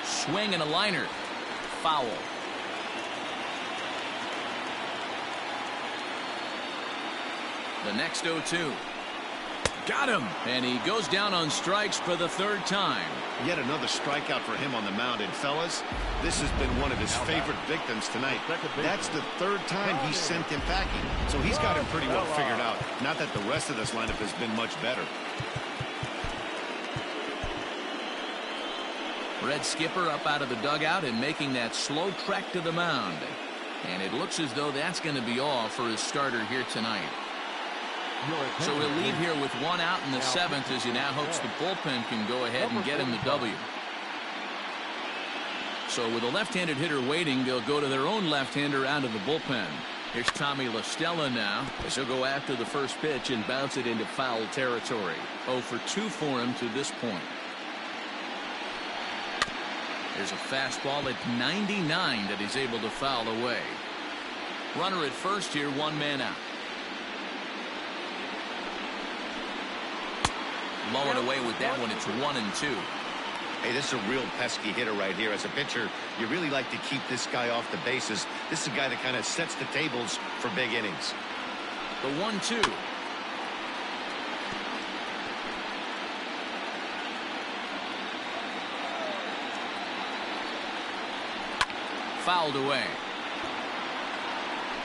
Swing and a liner. Foul. The next 0-2. Got him, and he goes down on strikes for the 3rd time. Yet another strikeout for him on the mound. And fellas, this has been one of his favorite victims tonight. That's the 3rd time he sent him packing. So he's got him pretty well figured out. Not that the rest of this lineup has been much better. Red Skipper up out of the dugout and making that slow trek to the mound. And it looks as though that's going to be all for his starter here tonight. So he'll leave here with 1 out in the 7th as he now hopes the bullpen can go ahead and get him the W. So with a left-handed hitter waiting, they'll go to their own left-hander out of the bullpen. Here's Tommy La Stella now as he'll go after the first pitch and bounce it into foul territory. 0 for 2 for him to this point. There's a fastball at 99 that he's able to foul away. Runner at first here, 1 man out. Low and away with that one. It's 1-2. Hey, this is a real pesky hitter right here. As a pitcher, you really like to keep this guy off the bases. This is a guy that kind of sets the tables for big innings. The 1-2. Fouled away.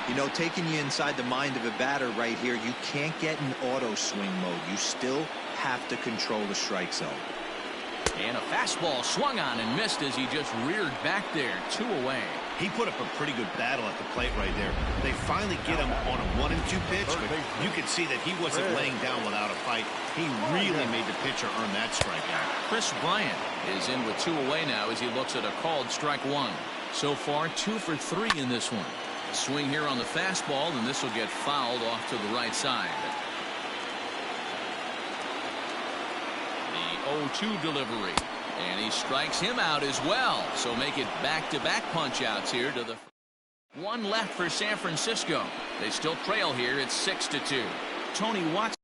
You know, taking you inside the mind of a batter right here, you can't get in auto swing mode. You still have to control the strike zone. And a fastball swung on and missed as he just reared back there. 2 away. He put up a pretty good battle at the plate right there. They finally get him on a 1-2 pitch, but you could see that he wasn't laying down without a fight. He really made the pitcher earn that strikeout. Chris Bryant is in with 2 away now as he looks at a called strike 1. So far 2 for 3 in this one. Swing here on the fastball, and this will get fouled off to the right side. The 0-2 delivery, and he strikes him out as well. So make it back-to-back punch-outs here to the 1 left for San Francisco. They still trail here. It's 6-2. Tony Watson.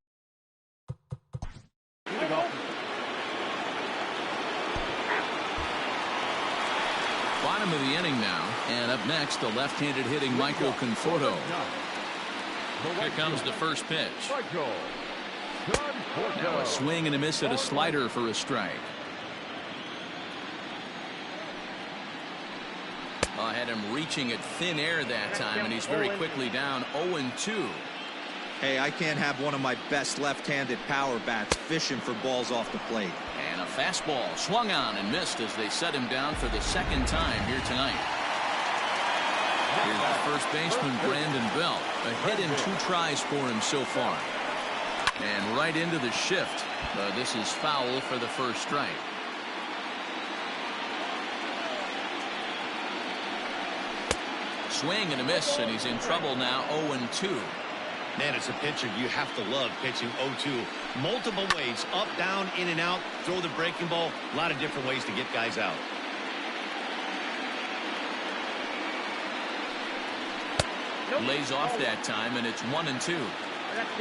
Bottom of the inning now, and up next the left-handed hitting Michael Conforto. Here comes the first pitch. Now a swing and a miss at a slider for a strike. I had him reaching at thin air that time, and he's very quickly down 0-2. Hey, I can't have one of my best left-handed power bats fishing for balls off the plate. And a fastball swung on and missed as they set him down for the 2nd time here tonight. Here's the first baseman, Brandon Belt. A hit in 2 tries for him so far. And right into the shift. This is foul for the first strike. Swing and a miss, and he's in trouble now, 0-2. Man, as a pitcher, you have to love pitching 0-2. Multiple ways, up, down, in and out, throw the breaking ball. A lot of different ways to get guys out. Lays off that time, and it's 1-2.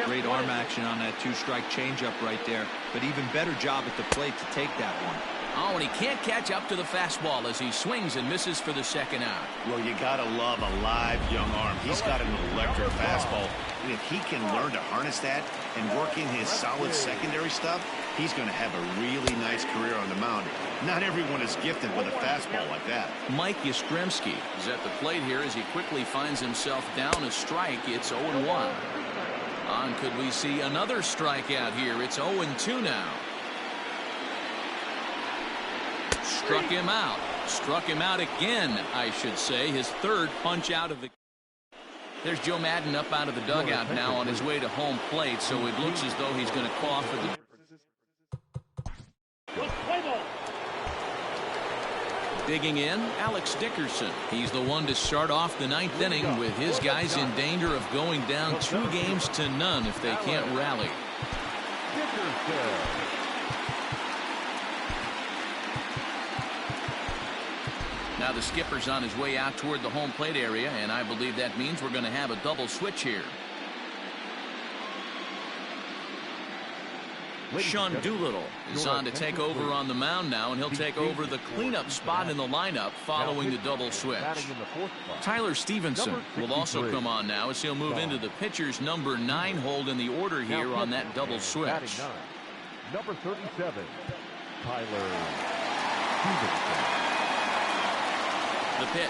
Great arm action on that two-strike changeup right there, but even better job at the plate to take that one. Oh, and he can't catch up to the fastball as he swings and misses for the second out. Well, you got to love a live young arm. He's got an electric fastball. And if he can learn to harness that and work in his solid secondary stuff, he's going to have a really nice career on the mound. Not everyone is gifted with a fastball like that. Mike Yastrzemski is at the plate here as he quickly finds himself down a strike. It's 0-1. On, could we see another strikeout here? It's 0-2 now. Struck him out. Struck him out again, I should say. His third punch out of the... There's Joe Madden up out of the dugout now on his way to home plate, so it looks as though he's going to call for the... Digging in, Alex Dickerson. He's the one to start off the ninth inning with his guys in danger of going down 2-0 if they can't rally. Now the skipper's on his way out toward the home plate area, and I believe that means we're going to have a double switch here. Sean Doolittle is on to take over on the mound now, and he'll take over the cleanup spot in the lineup following the double switch. Tyler Stevenson will also come on now as he'll move into the pitcher's number 9 hold in the order here on that double switch. Number 37, Tyler Stevenson. The pitch.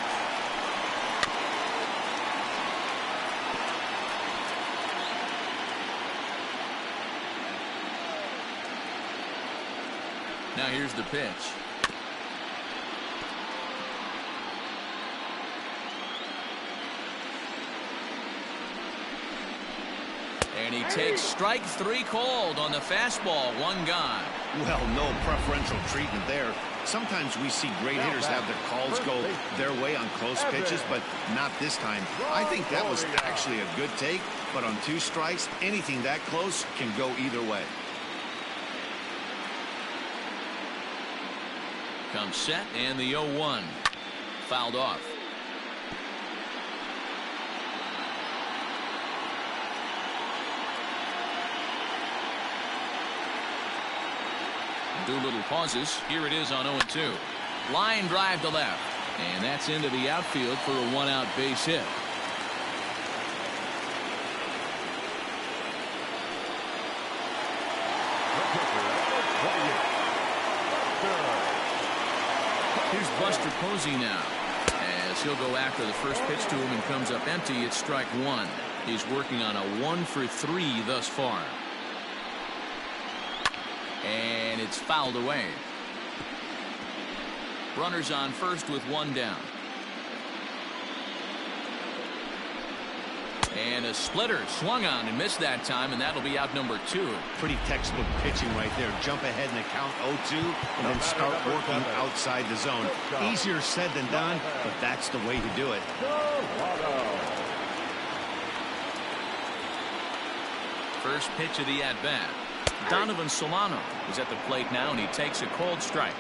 Now here's the pitch. And he takes strike 3 called on the fastball. 1 gone. Well, no preferential treatment there. Sometimes we see great hitters have their calls go their way on close pitches, but not this time. I think that was actually a good take, but on 2 strikes, anything that close can go either way. Comes set, and the 0-1. Fouled off. Doolittle pauses. Here it is on 0-2. Line drive to left. And that's into the outfield for a 1-out base hit. Here's Buster Posey now, as he'll go after the first pitch to him and comes up empty. It's strike 1. He's working on a 1 for 3 thus far. And it's fouled away. Runners on first with 1 down. And a splitter swung on and missed that time, and that'll be out number 2. Pretty textbook pitching right there. Jump ahead in the count 0-2 and then start working outside the zone. Easier said than done, but that's the way to do it. First pitch of the at-bat. Donovan Solano is at the plate now, and he takes a cold strike.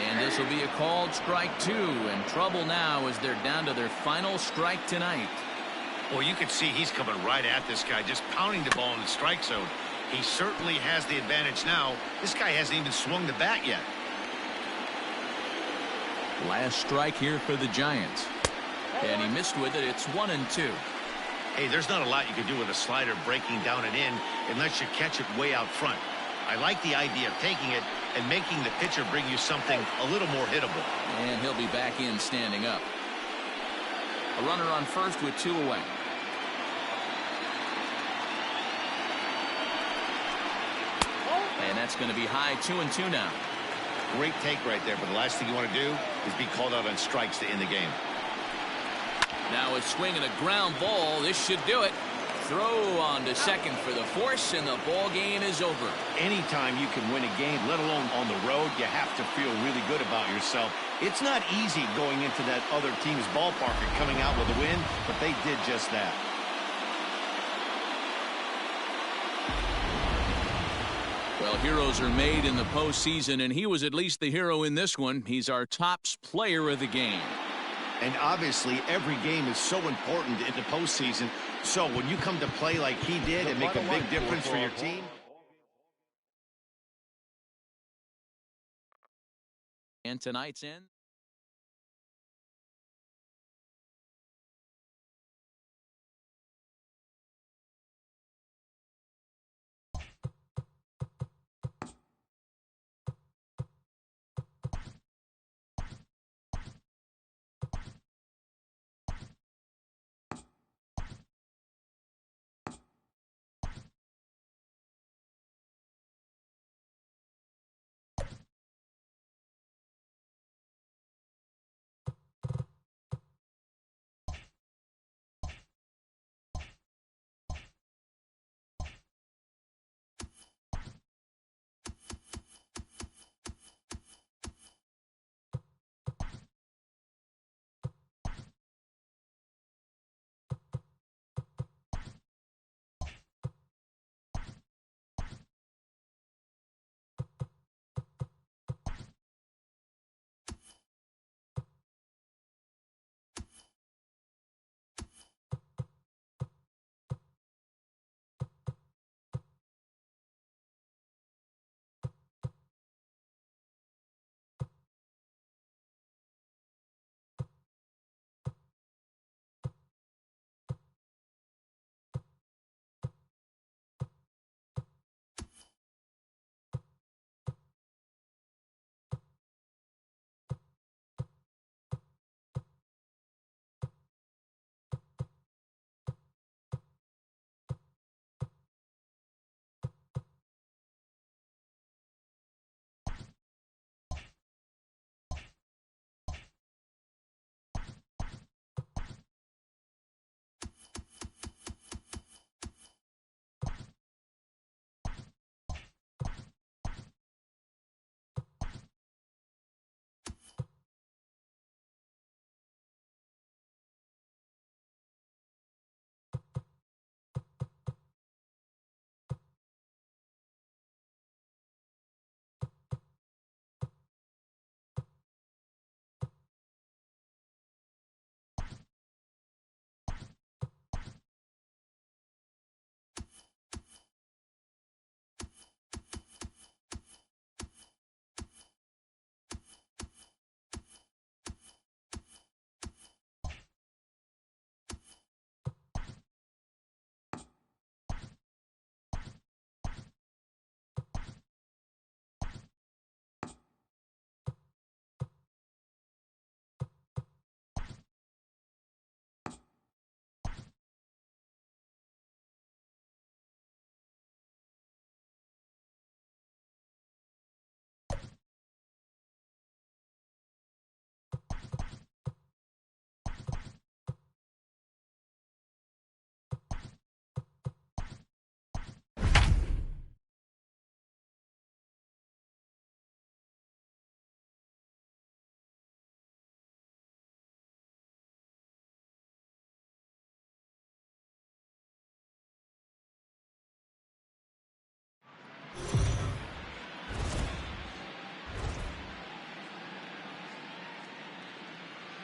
And this will be a called strike 2, and trouble now as they're down to their final strike tonight. Well, you can see he's coming right at this guy, just pounding the ball in the strike zone. He certainly has the advantage now. This guy hasn't even swung the bat yet. Last strike here for the Giants. And he missed with it. It's 1-2. Hey, there's not a lot you can do with a slider breaking down and in unless you catch it way out front. I like the idea of taking it and making the pitcher bring you something a little more hittable. And he'll be back in standing up. A runner on first with 2 away. And that's going to be high. 2-2 now. Great take right there, but the last thing you want to do is be called out on strikes to end the game. Now a swing and a ground ball. This should do it. Throw on to second for the force, and the ball game is over. Anytime you can win a game, let alone on the road, you have to feel really good about yourself. It's not easy going into that other team's ballpark and coming out with a win, but they did just that. Well, heroes are made in the postseason, and he was at least the hero in this one. He's our top player of the game. And obviously, every game is so important in the postseason. So when you come to play like he did and make a big difference for your team. And tonight's end.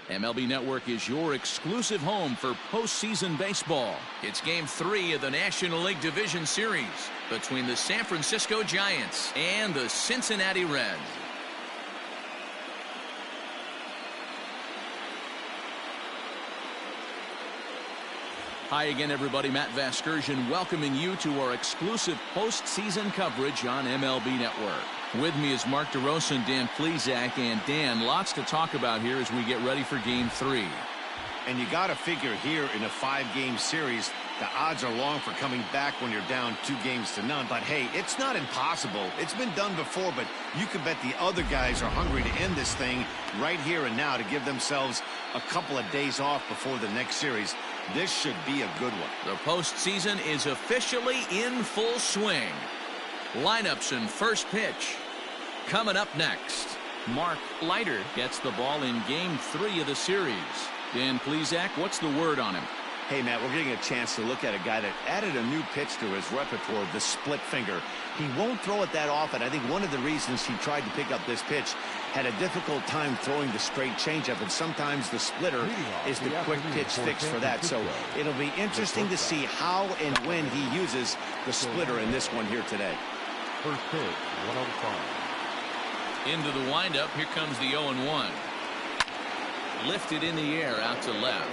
MLB Network is your exclusive home for postseason baseball. It's Game 3 of the National League Division Series between the San Francisco Giants and the Cincinnati Reds. Hi again, everybody. Matt Vasgersian welcoming you to our exclusive postseason coverage on MLB Network. With me is Mark DeRosa and Dan Plesac. And Dan, lots to talk about here as we get ready for Game 3. And you got to figure here in a 5-game series, the odds are long for coming back when you're down 2-0. But hey, it's not impossible. It's been done before, but you can bet the other guys are hungry to end this thing right here and now to give themselves a couple of days off before the next series. This should be a good one. The postseason is officially in full swing. Lineups and first pitch. Coming up next, Mark Leiter gets the ball in Game 3 of the series. Dan Plesac, what's the word on him? Hey, Matt, we're getting a chance to look at a guy that added a new pitch to his repertoire, the split finger. He won't throw it that often. I think one of the reasons he tried to pick up this pitch had a difficult time throwing the straight changeup, and sometimes the splitter is the quick pitch fix for that. So it'll be interesting to see how and when he uses the splitter in this one here today. First pitch, 105. Into the windup, here comes the 0-1. Lifted in the air out to left.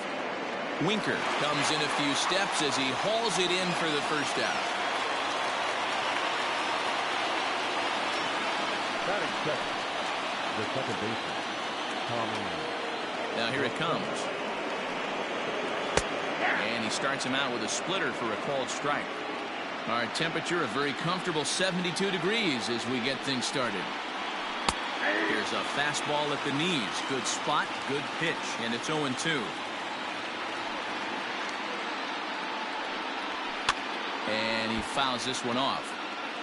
Winker comes in a few steps as he hauls it in for the first out. Batting second, the second baseman, Tommy. Now here it comes. And he starts him out with a splitter for a called strike. Our temperature a very comfortable 72 degrees as we get things started. Here's a fastball at the knees. Good spot, good pitch, and it's 0-2. And he fouls this one off.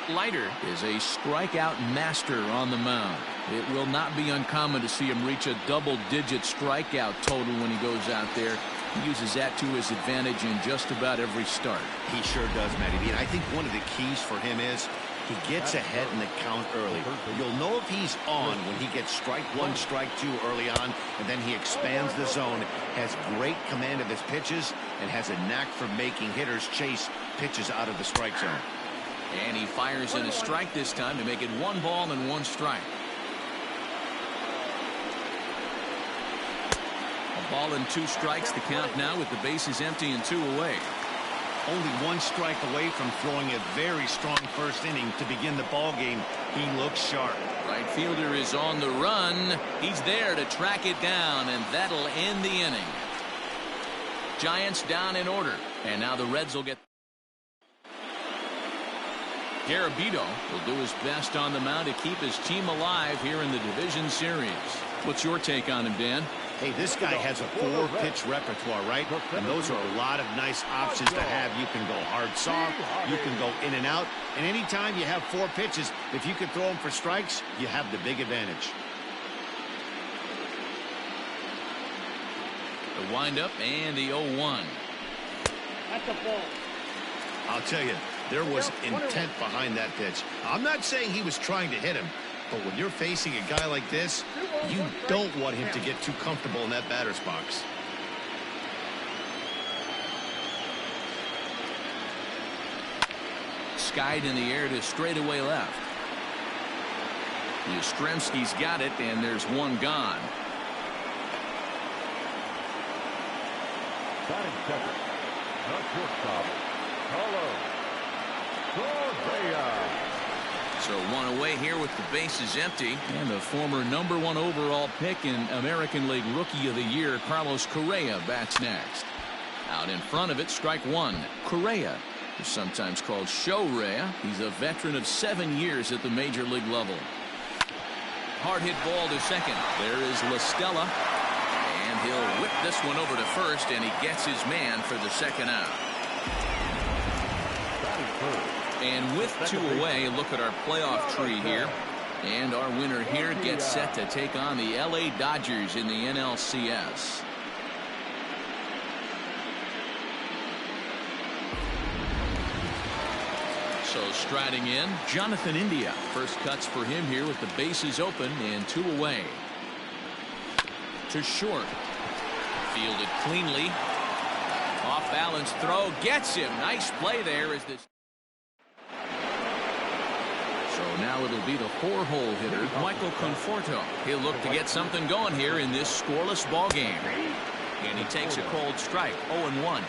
Leiter is a strikeout master on the mound. It will not be uncommon to see him reach a double-digit strikeout total when he goes out there. He uses that to his advantage in just about every start. He sure does, Matty B. And I think one of the keys for him is he gets ahead in the count early. You'll know if he's on when he gets strike one, strike two early on, and then he expands the zone, has great command of his pitches, and has a knack for making hitters chase pitches out of the strike zone. And he fires in a strike this time to make it 1 ball and 1 strike. A ball and 2 strikes, the count now with the bases empty and 2 away. Only 1 strike away from throwing a very strong first inning to begin the ball game. He looks sharp. Right fielder is on the run. He's there to track it down, and that'll end the inning. Giants down in order, and now the Reds will get. Garabito will do his best on the mound to keep his team alive here in the division series. What's your take on him, Dan? Hey, this guy has a 4-pitch repertoire, right? And those are a lot of nice options to have. You can go hard soft, you can go in and out, and anytime you have 4 pitches, if you can throw them for strikes, you have the big advantage. The windup and the 0-1. That's a ball. I'll tell you, there was intent behind that pitch. I'm not saying he was trying to hit him, but when you're facing a guy like this, you don't want him to get too comfortable in that batter's box. Skied in the air to straightaway left. Yastrzemski's got it, and there's 1 gone. Batting second, the shortstop, Carlos Correa. So 1 away here with the bases empty, and the former #1 overall pick in American League Rookie of the Year, Carlos Correa, bats next. Out in front of it, strike 1. Correa is sometimes called Show-Rea. He's a veteran of 7 years at the major league level. Hard hit ball to second. There is La Stella, and he'll whip this one over to first, and he gets his man for the second out. And with 2 away, look at our playoff tree here. And our winner here gets set to take on the LA Dodgers in the NLCS. So striding in, Jonathan India. First cuts for him here with the bases open and 2 away. To short. Fielded cleanly. Off balance throw. Gets him. Nice play there as this. So now it'll be the 4-hole hitter, Michael Conforto. He'll look to get something going here in this scoreless ball game. And he takes a cold strike, 0-1.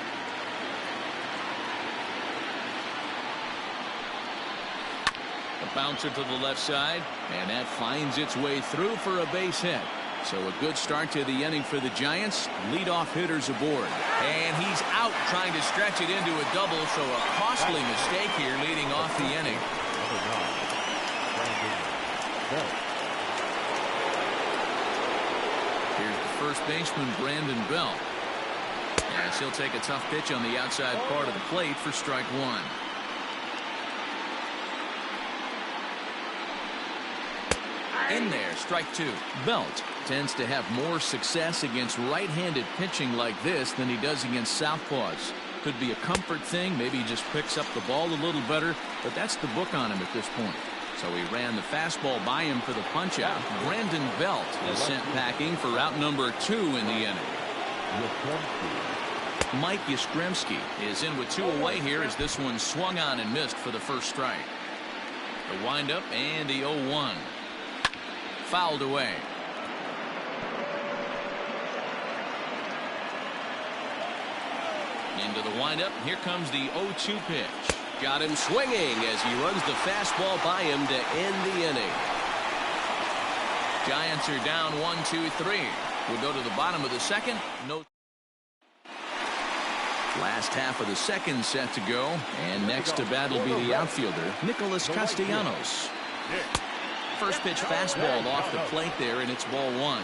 A bouncer to the left side, and that finds its way through for a base hit. So a good start to the inning for the Giants. Leadoff hitters aboard. And he's out trying to stretch it into a double, so a costly mistake here leading off the inning. Here's the first baseman, Brandon Belt. Yes, he'll take a tough pitch on the outside part of the plate for strike 1. in there. Strike two. Belt tends to have more success against right-handed pitching like this than he does against southpaws. Could be a comfort thing. Maybe he just picks up the ball a little better, but that's the book on him at this point. So he ran the fastball by him for the punch-out. Brandon Belt is sent packing for out number 2 in the inning. Mike Yastrzemski is in with 2 away here as this one swung on and missed for the first strike. The windup and the 0-1. Fouled away. Into the windup. Here comes the 0-2 pitch. Got him swinging as he runs the fastball by him to end the inning. Giants are down 1-2-3. We'll go to the bottom of the second. No. Last half of the second set to go, and next to bat will be the outfielder, Nicholas Castellanos. First pitch fastball off the plate there, and it's ball 1.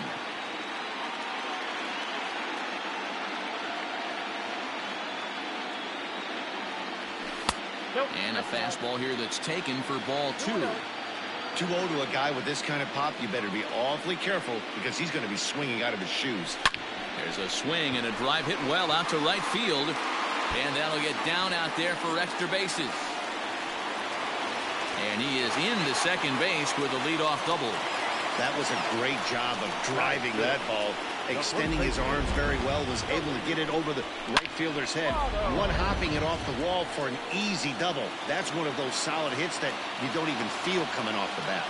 And a fastball here that's taken for ball 2. 2-0 to a guy with this kind of pop. You better be awfully careful because he's going to be swinging out of his shoes. There's a swing and a drive hit well out to right field. And that'll get down out there for extra bases. And he is into second base with a leadoff double. That was a great job of driving that ball. Extending his arms very well, was able to get it over the right fielder's head. One hopping it off the wall for an easy double. That's one of those solid hits that you don't even feel coming off the bat.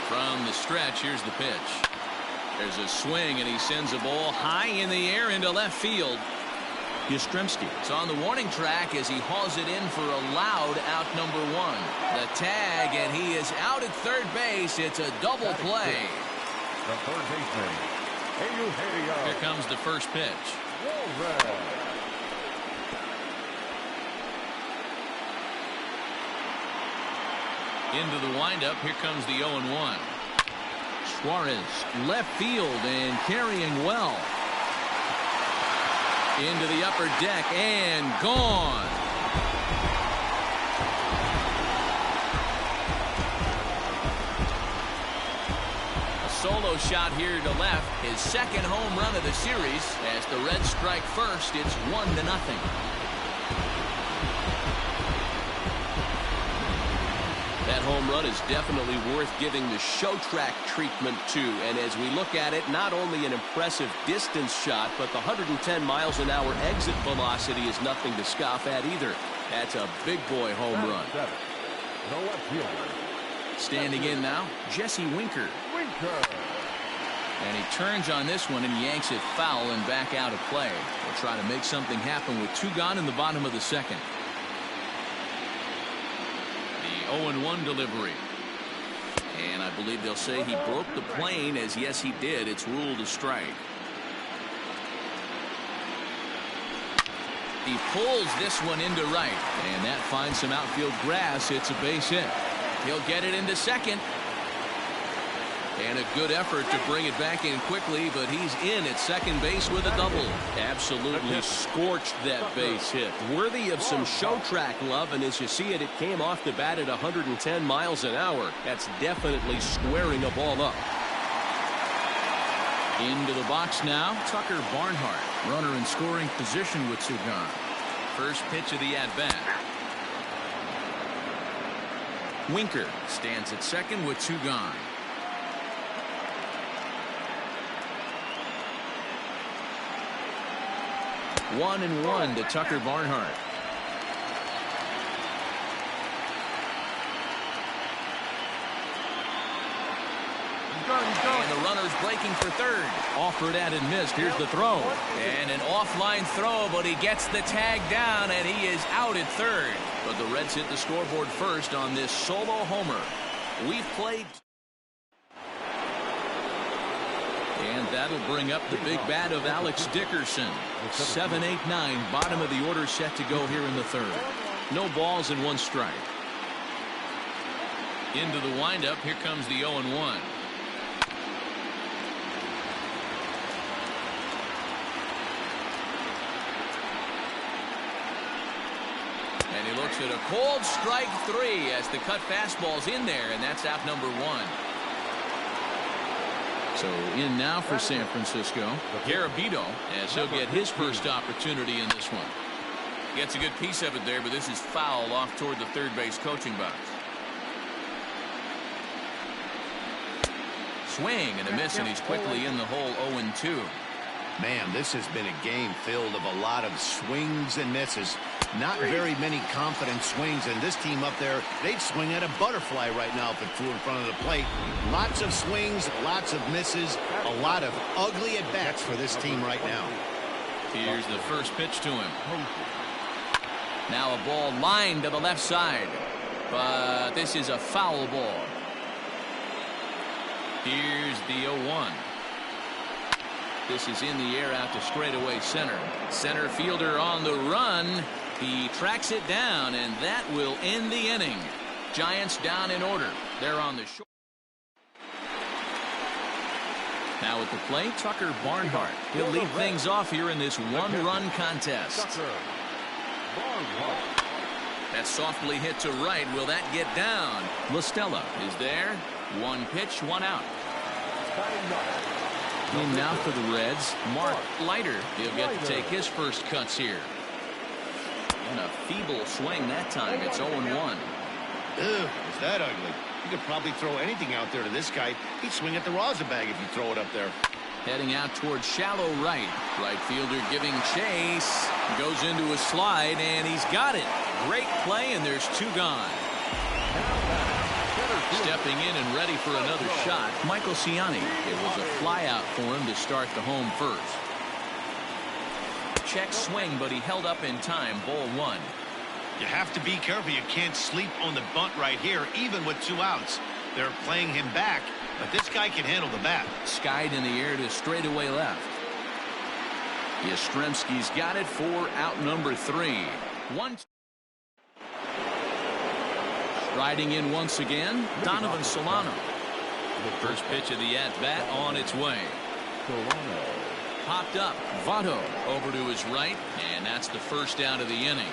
From the stretch, here's the pitch. There's a swing, and he sends a ball high in the air into left field. Yastrzemski is on the warning track as he hauls it in for a loud out number 1. The tag, and he is out at third base. It's a double play. The third baseman, Here comes the first pitch. Into the windup. Here comes the 0-1. Suarez left field and carrying well. Into the upper deck and gone. A solo shot here to left. His second home run of the series. As the Reds strike first, it's 1-0. That home run is definitely worth giving the show track treatment to. And as we look at it, not only an impressive distance shot, but the 110 miles an hour exit velocity is nothing to scoff at either. That's a big boy home run. Standing in now, Jesse Winker. And he turns on this one and yanks it foul and back out of play. They'll try to make something happen with 2 gone in the bottom of the second. 0-1 delivery. And I believe they'll say he broke the plane, as yes he did. It's ruled a strike. He pulls this one into right, and that finds some outfield grass. It's a base hit. He'll get it into second. And a good effort to bring it back in quickly, but he's in at second base with a double. Absolutely scorched that base hit. Worthy of some show track love, and as you see it, it came off the bat at 110 miles an hour. That's definitely squaring a ball up. Into the box now, Tucker Barnhart. Runner in scoring position with 2 gone. First pitch of the at-bat. Winker stands at second with 2 gone. 1-1 to Tucker Barnhart. And the runner's breaking for third. Offered at and missed. Here's the throw. And an offline throw, but he gets the tag down, and he is out at third. But the Reds hit the scoreboard first on this solo homer. We've played. And that'll bring up the big bat of Alex Dickerson. 7-8-9, bottom of the order set to go here in the third. No balls and 1 strike. Into the windup. Here comes the 0-1. And he looks at a cold strike 3 as the cut fastball's in there, and that's out number 1. So in now for San Francisco, Garabito, as he'll get his first opportunity in this one. Gets a good piece of it there, but this is foul off toward the third base coaching box. Swing and a miss, and he's quickly in the hole 0-2. Man, this has been a game filled of a lot of swings and misses. Not very many confident swings, and this team up there, they'd swing at a butterfly right now if it flew in front of the plate. Lots of swings, lots of misses, a lot of ugly at-bats for this team right now. Here's the first pitch to him. Now a ball lined to the left side, but this is a foul ball. Here's the 0-1. This is in the air out to straightaway center. Center fielder on the run. He tracks it down, and that will end the inning. Giants down in order. They're on the short. Now at the plate, Tucker Barnhart. He'll lead things off here in this one-run contest. That's softly hit to right. Will that get down? LaStella is there. One pitch, one out. In now for the Reds, Mark Leiter. He'll get to take his first cuts here. And a feeble swing that time. It's 0-1. Ew, is that ugly? You could probably throw anything out there to this guy. He'd swing at the rosin bag if you throw it up there. Heading out towards shallow right. Right fielder giving chase. Goes into a slide, and he's got it. Great play, and there's 2 gone. Stepping in and ready for another shot, Michael Ciani. It was a fly out for him to start the home first. Check swing, but he held up in time. Ball 1. You have to be careful. You can't sleep on the bunt right here, even with 2 outs. They're playing him back, but this guy can handle the bat. Skied in the air to straightaway left. Yastrzemski's got it for out number 3. 1. Riding in once again, Donovan Solano. The first pitch of the at-bat on its way. Popped up. Votto over to his right, and that's the first out of the inning.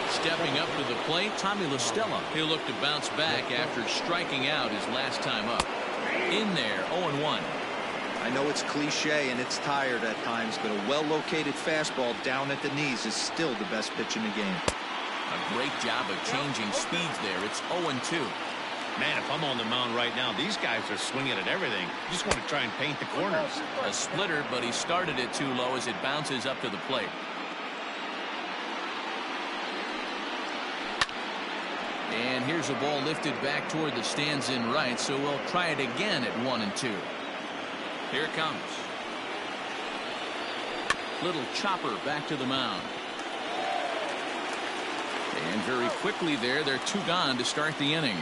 Stepping up to the plate, Tommy LaStella. He'll look to bounce back after striking out his last time up. In there, 0-1. I know it's cliche and it's tired at times, but a well-located fastball down at the knees is still the best pitch in the game. A great job of changing speeds there. It's 0-2. Man, if I'm on the mound right now, these guys are swinging at everything. You just want to try and paint the corners. A splitter, but he started it too low as it bounces up to the plate. And here's a ball lifted back toward the stands in right, so we'll try it again at 1-2. Here it comes. Little chopper back to the mound. And very quickly there, they're 2 gone to start the inning.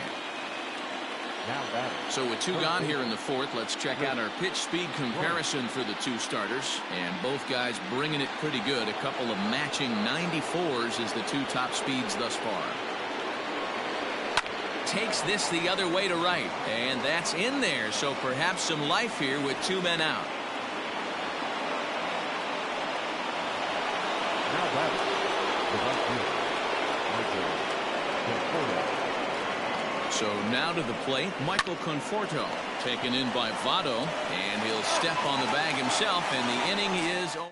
So with 2 gone here in the 4th, let's check out our pitch speed comparison for the 2 starters. And both guys bringing it pretty good. A couple of matching 94s as the 2 top speeds thus far. Takes this the other way to right, and that's in there, so perhaps some life here with 2 men out. So now to the plate, Michael Conforto, taken in by Votto, and he'll step on the bag himself, and the inning is over.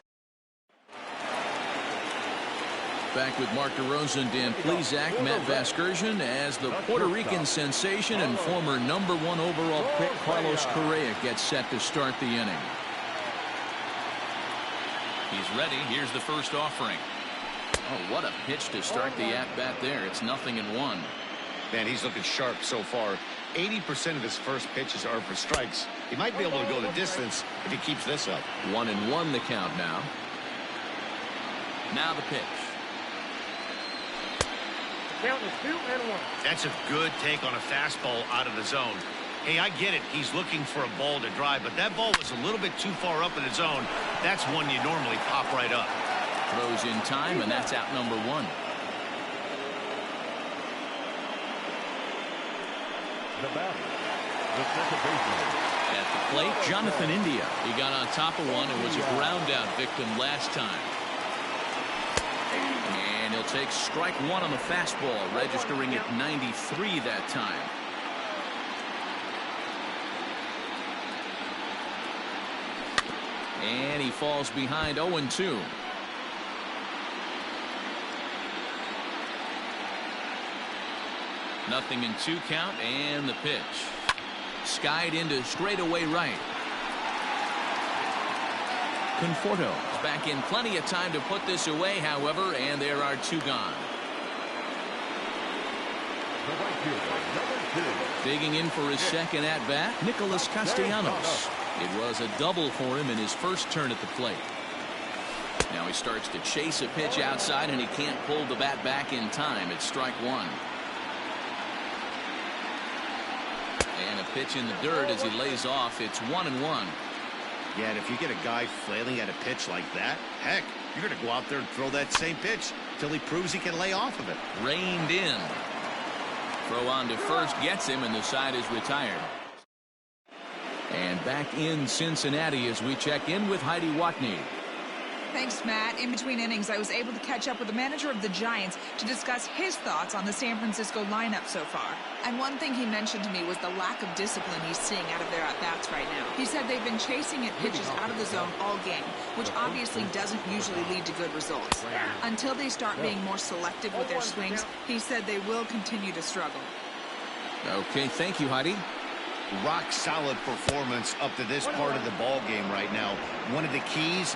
Back with Mark DeRosa, Dan Plesac, Matt Vasgersian, as the Puerto Rican sensation and former #1 overall pick Carlos Correa gets set to start the inning. He's ready. Here's the first offering. Oh, what a pitch to start the at-bat there. It's 0-1. Man, he's looking sharp so far. 80% of his first pitches are for strikes. He might be able to go the distance if he keeps this up. 1-1 the count now. Now the pitch. Count is 2-1. That's a good take on a fastball out of the zone. Hey, I get it. He's looking for a ball to drive, but that ball was a little bit too far up in the zone. That's one you normally pop right up. Throws in time, and that's out number 1. The batter, the second baseman. At the plate, Jonathan India. He got on top of one and was a ground out victim last time. takes strike one on the fastball, registering at 93 that time. And he falls behind 0-2. Nothing in 2 count, and the pitch. Skied into straightaway right. Conforto is back in plenty of time to put this away, however, and there are 2 gone. Digging in for his second at-bat, Nicholas Castellanos. It was a double for him in his first turn at the plate. Now he starts to chase a pitch outside, and he can't pull the bat back in time. It's strike one. And a pitch in the dirt as he lays off. It's 1-1. Yeah, and if you get a guy flailing at a pitch like that, heck, you're going to go out there and throw that same pitch till he proves he can lay off of it. Reined in. Throw on to first gets him, and the side is retired. And back in Cincinnati as we check in with Heidi Watney. Thanks, Matt. In between innings, I was able to catch up with the manager of the Giants to discuss his thoughts on the San Francisco lineup so far. And one thing he mentioned to me was the lack of discipline he's seeing out of their at-bats right now. He said they've been chasing at pitches out of the zone all game, which obviously doesn't usually lead to good results. Until they start being more selective with their swings, he said they will continue to struggle. Okay, thank you, Heidi. Rock solid performance up to this part of the ball game right now. One of the keys,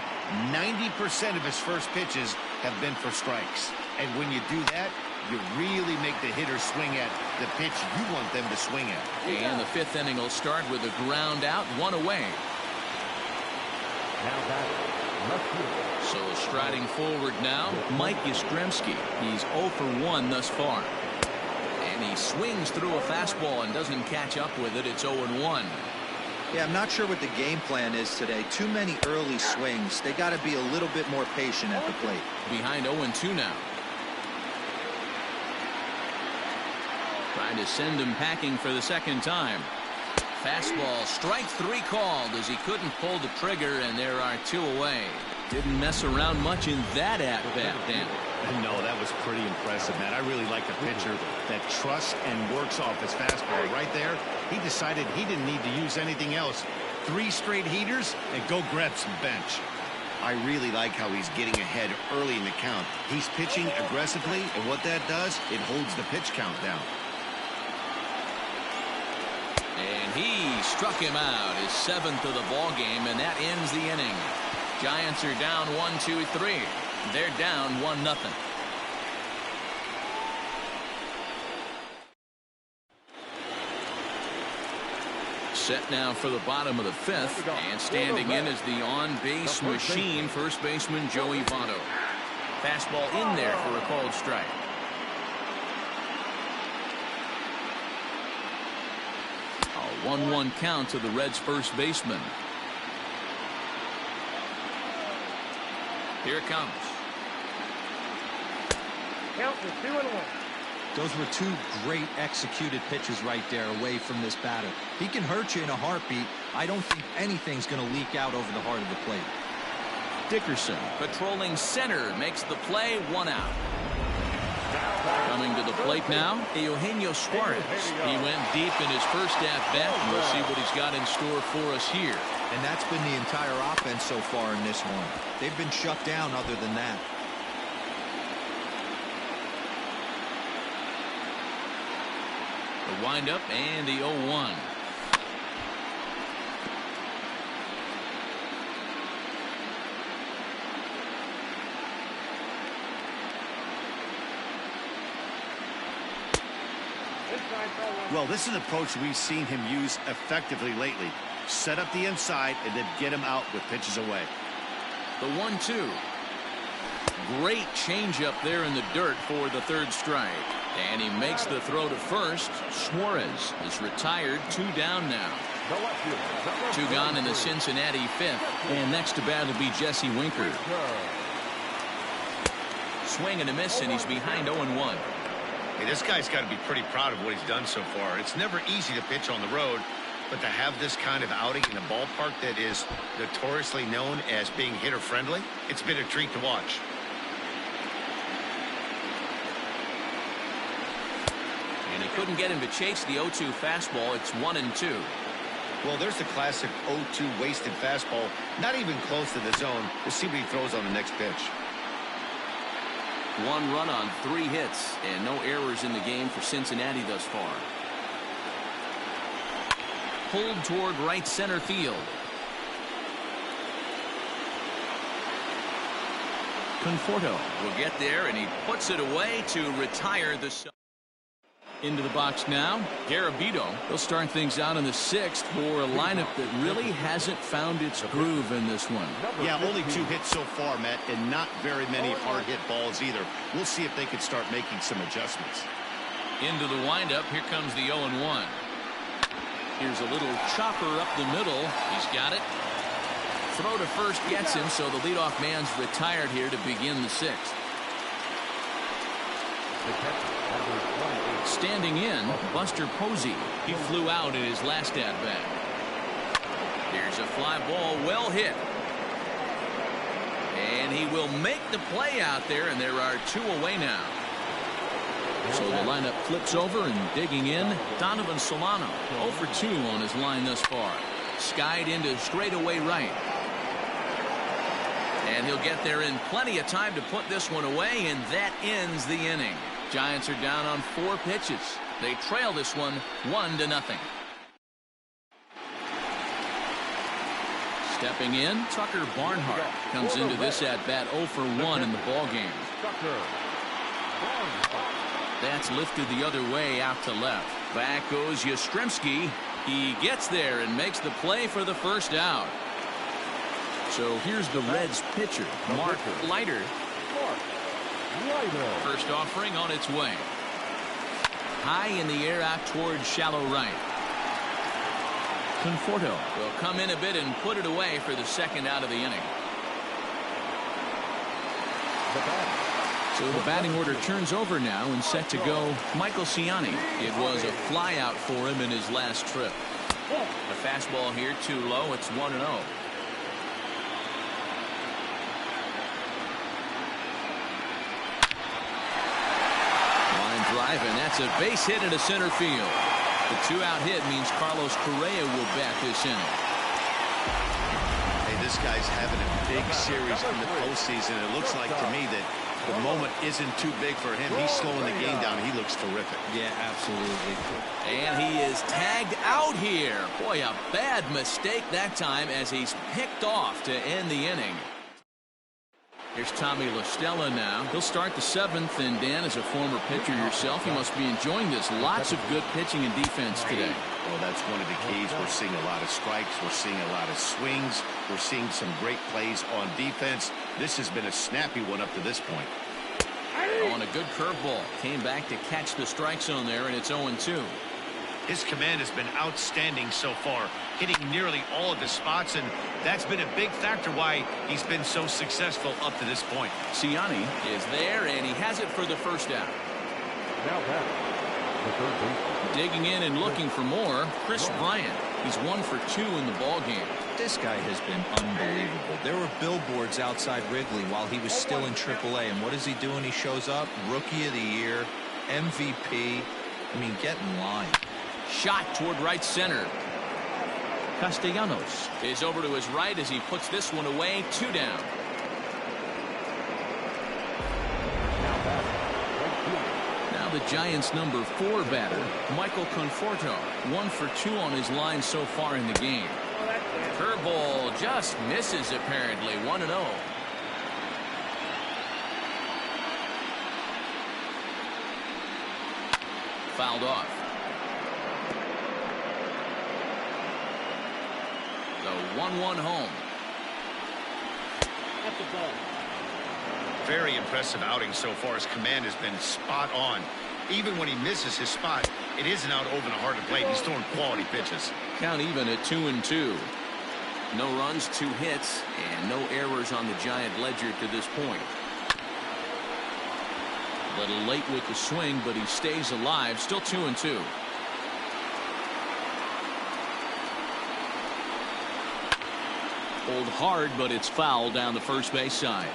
90% of his first pitches have been for strikes. And when you do that, you really make the hitter swing at the pitch you want them to swing at. And the 5th inning will start with a ground out, 1 away. Now batting, left field. So striding forward now, Mike Yastrzemski. He's 0 for 1 thus far. And he swings through a fastball and doesn't catch up with it. It's 0-1. Yeah, I'm not sure what the game plan is today. Too many early swings. They got to be a little bit more patient at the plate. Behind 0-2 now. Trying to send him packing for the second time. Fastball, strike 3 called as he couldn't pull the trigger, and there are 2 away. Didn't mess around much in that at-bat, Dan. No, that was pretty impressive, man. I really like a pitcher that trusts and works off his fastball. Right there, he decided he didn't need to use anything else. 3 straight heaters and go grab some bench. I really like how he's getting ahead early in the count. He's pitching aggressively, and what that does, it holds the pitch count down. And he struck him out, his 7th of the ball game, and that ends the inning. Giants are down 1-2-3. They're down 1-0. Set now for the bottom of the 5th, and standing in is the on-base machine, first baseman Joey Votto. Fastball in there for a called strike. A 1-1 count to the Reds' first baseman. Here it comes. Count is 2-1. Those were 2 great executed pitches right there away from this batter. He can hurt you in a heartbeat. I don't think anything's going to leak out over the heart of the plate. Dickerson patrolling center makes the play, 1 out. Coming to the plate now, Eugenio Suarez. He went deep in his first at-bat. We'll see what he's got in store for us here. And that's been the entire offense so far in this one. They've been shut down other than that. The windup and the 0-1. Well, this is an approach we've seen him use effectively lately. Set up the inside and then get him out with pitches away. The 1-2. Great changeup there in the dirt for the 3rd strike. And he makes the throw to first. Suarez is retired, 2 down now. 2 gone in the Cincinnati 5th. And next to bat will be Jesse Winker. Swing and a miss, and he's behind 0-1. Hey, this guy's got to be pretty proud of what he's done so far. It's never easy to pitch on the road, but to have this kind of outing in a ballpark that is notoriously known as being hitter-friendly, it's been a treat to watch. And he couldn't get him to chase the 0-2 fastball. It's 1-2. Well, there's the classic 0-2 wasted fastball. Not even close to the zone. We'll see what he throws on the next pitch. 1 run on 3 hits, and no errors in the game for Cincinnati thus far. Pulled toward right center field. Conforto will get there, and he puts it away to retire the. Into the box now, Garabito. He'll start things out in the 6th for a lineup that really hasn't found its groove in this one. Yeah, only 2 hits so far, Matt, and not very many hard hit balls either. We'll see if they can start making some adjustments. Into the windup, here comes the 0-1. Here's a little chopper up the middle. He's got it. Throw to first gets him, so the leadoff man's retired here to begin the 6th. Standing in, Buster Posey. He flew out in his last at-bat. Here's a fly ball, well hit. And he will make the play out there, and there are 2 away now. So the lineup flips over, and digging in, Donovan Solano. 0 for 2 on his line thus far. Skied into straightaway right. And he'll get there in plenty of time to put this one away, and that ends the inning. Giants are down on 4 pitches. They trail this one 1-0. Stepping in, Tucker Barnhart comes into this at bat 0 for 1 in the ball game. That's lifted the other way out to left. Back goes Yastrzemski. He gets there and makes the play for the first out. So here's the Reds pitcher, Mark Leiter. First offering on its way. High in the air out towards shallow right. Conforto will come in a bit and put it away for the second out of the inning. So the batting order turns over now and set to go Michael Ciani. It was a fly out for him in his last trip. The fastball here too low. It's 1-0. Drive, and that's a base hit into center field. The 2-out hit means Carlos Correa will bat this inning. Hey, this guy's having a big series in the postseason. It looks like to me that the moment isn't too big for him. He's slowing the game down. He looks terrific. Yeah, absolutely. And he is tagged out here. Boy, a bad mistake that time as he's picked off to end the inning. Here's Tommy La Stella now. He'll start the 7th, and Dan, as a former pitcher yourself, you must be enjoying this. Lots of good pitching and defense today. Well, that's one of the keys. We're seeing a lot of strikes. We're seeing a lot of swings. We're seeing some great plays on defense. This has been a snappy one up to this point. On a good curveball. Came back to catch the strike zone there, and it's 0-2. His command has been outstanding so far, hitting nearly all of the spots, and that's been a big factor why he's been so successful up to this point. Ciani is there, and he has it for the first out. Now back, the third baseman. Digging in and looking for more, Chris Bryant. He's 1 for 2 in the ball game. This guy has been unbelievable. There were billboards outside Wrigley while he was still in AAA, and what is he doing? He shows up, Rookie of the Year, MVP. I mean, get in line. Shot toward right center. Castellanos is over to his right as he puts this one away. 2 down. Now the Giants' number 4 batter, Michael Conforto. 1 for 2 on his line so far in the game. Curveball just misses apparently. 1-0. Fouled off. The 1-1 home. That's the ball. Very impressive outing so far. His command has been spot on. Even when he misses his spot, it isn't out over the heart of the plate. He's throwing quality pitches. Count even at 2-2. No runs, 2 hits, and no errors on the Giant ledger to this point. A little late with the swing, but he stays alive. Still 2-2. Pulled hard, but it's foul down the first base side.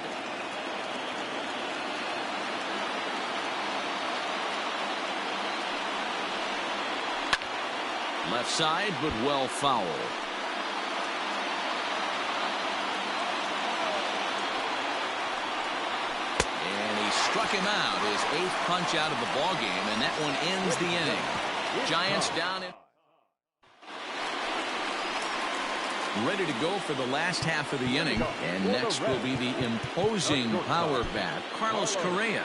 Left side, but well foul. And he struck him out. His 8th punch out of the ball game, and that one ends the inning. Giants down it. Ready to go for the last half of the inning. And next will be the imposing power bat, Carlos Correa.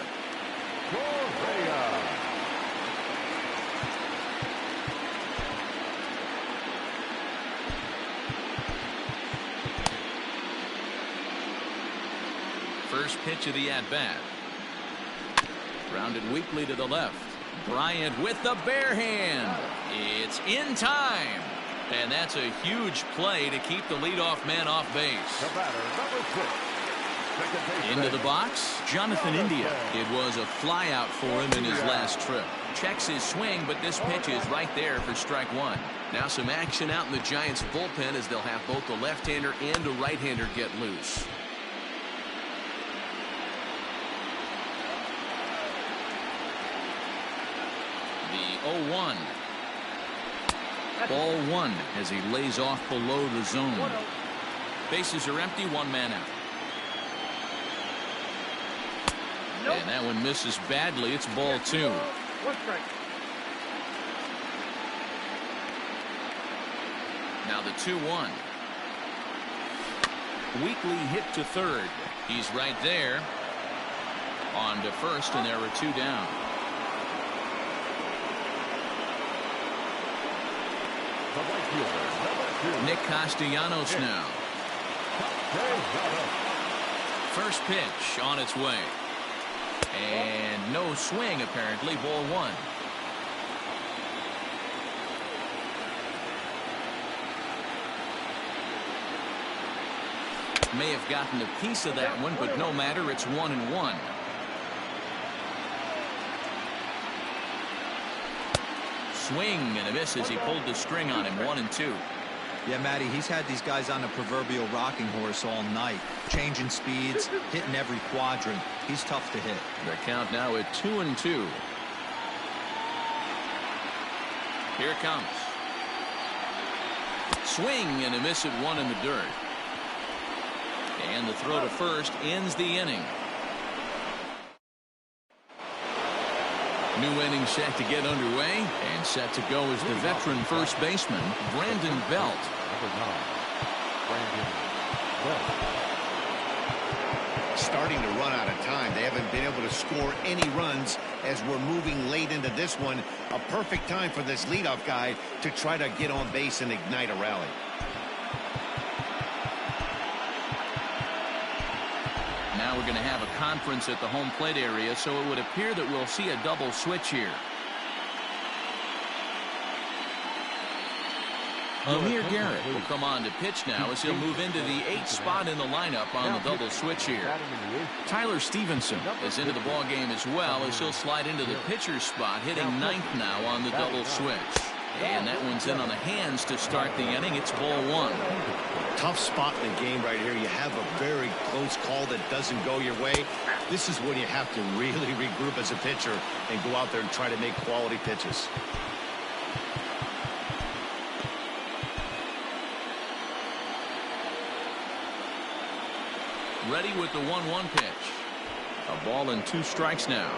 First pitch of the at-bat. Grounded weakly to the left. Bryant with the bare hand. It's in time. And that's a huge play to keep the leadoff man off base. The batter, number 6. Into the box, Jonathan India. It was a flyout for him in his last trip. Checks his swing, but this pitch is right there for strike 1. Now some action out in the Giants bullpen as they'll have both the left-hander and a right-hander get loose. The 0-1. Ball 1 as he lays off below the zone. Bases are empty, 1 man out. And that one misses badly. It's ball 2. 1 strike. Now the 2-1. Weakly hit to third. He's right there. On to first, and there are 2 down. Nick Castellanos now. First pitch on its way. And no swing, apparently. Ball 1. May have gotten a piece of that one, but no matter. It's 1-1. Swing and a miss as he pulled the string on him. 1-2. Yeah, Matty, he's had these guys on a proverbial rocking horse all night, changing speeds, hitting every quadrant. He's tough to hit. The count now at 2-2. Here it comes. Swing and a miss at 1 in the dirt. And the throw to first ends the inning. New inning set to get underway, and set to go is the veteran first baseman, Brandon Belt. Starting to run out of time. They haven't been able to score any runs as we're moving late into this one. A perfect time for this leadoff guy to try to get on base and ignite a rally. Now we're going to have a conference at the home plate area, so it would appear that we'll see a double switch here. Amir Garrett will come on to pitch now as he'll move into the 8th spot in the lineup on the double switch here. Tyler Stevenson is into the ball game as well as he'll slide into the pitcher's spot, hitting 9th now on the double switch. And that one's in on the hands to start the inning. It's ball 1. Tough spot in the game right here. You have a very close call that doesn't go your way. This is when you have to really regroup as a pitcher and go out there and try to make quality pitches. Ready with the 1-1 pitch. A ball and 2 strikes now.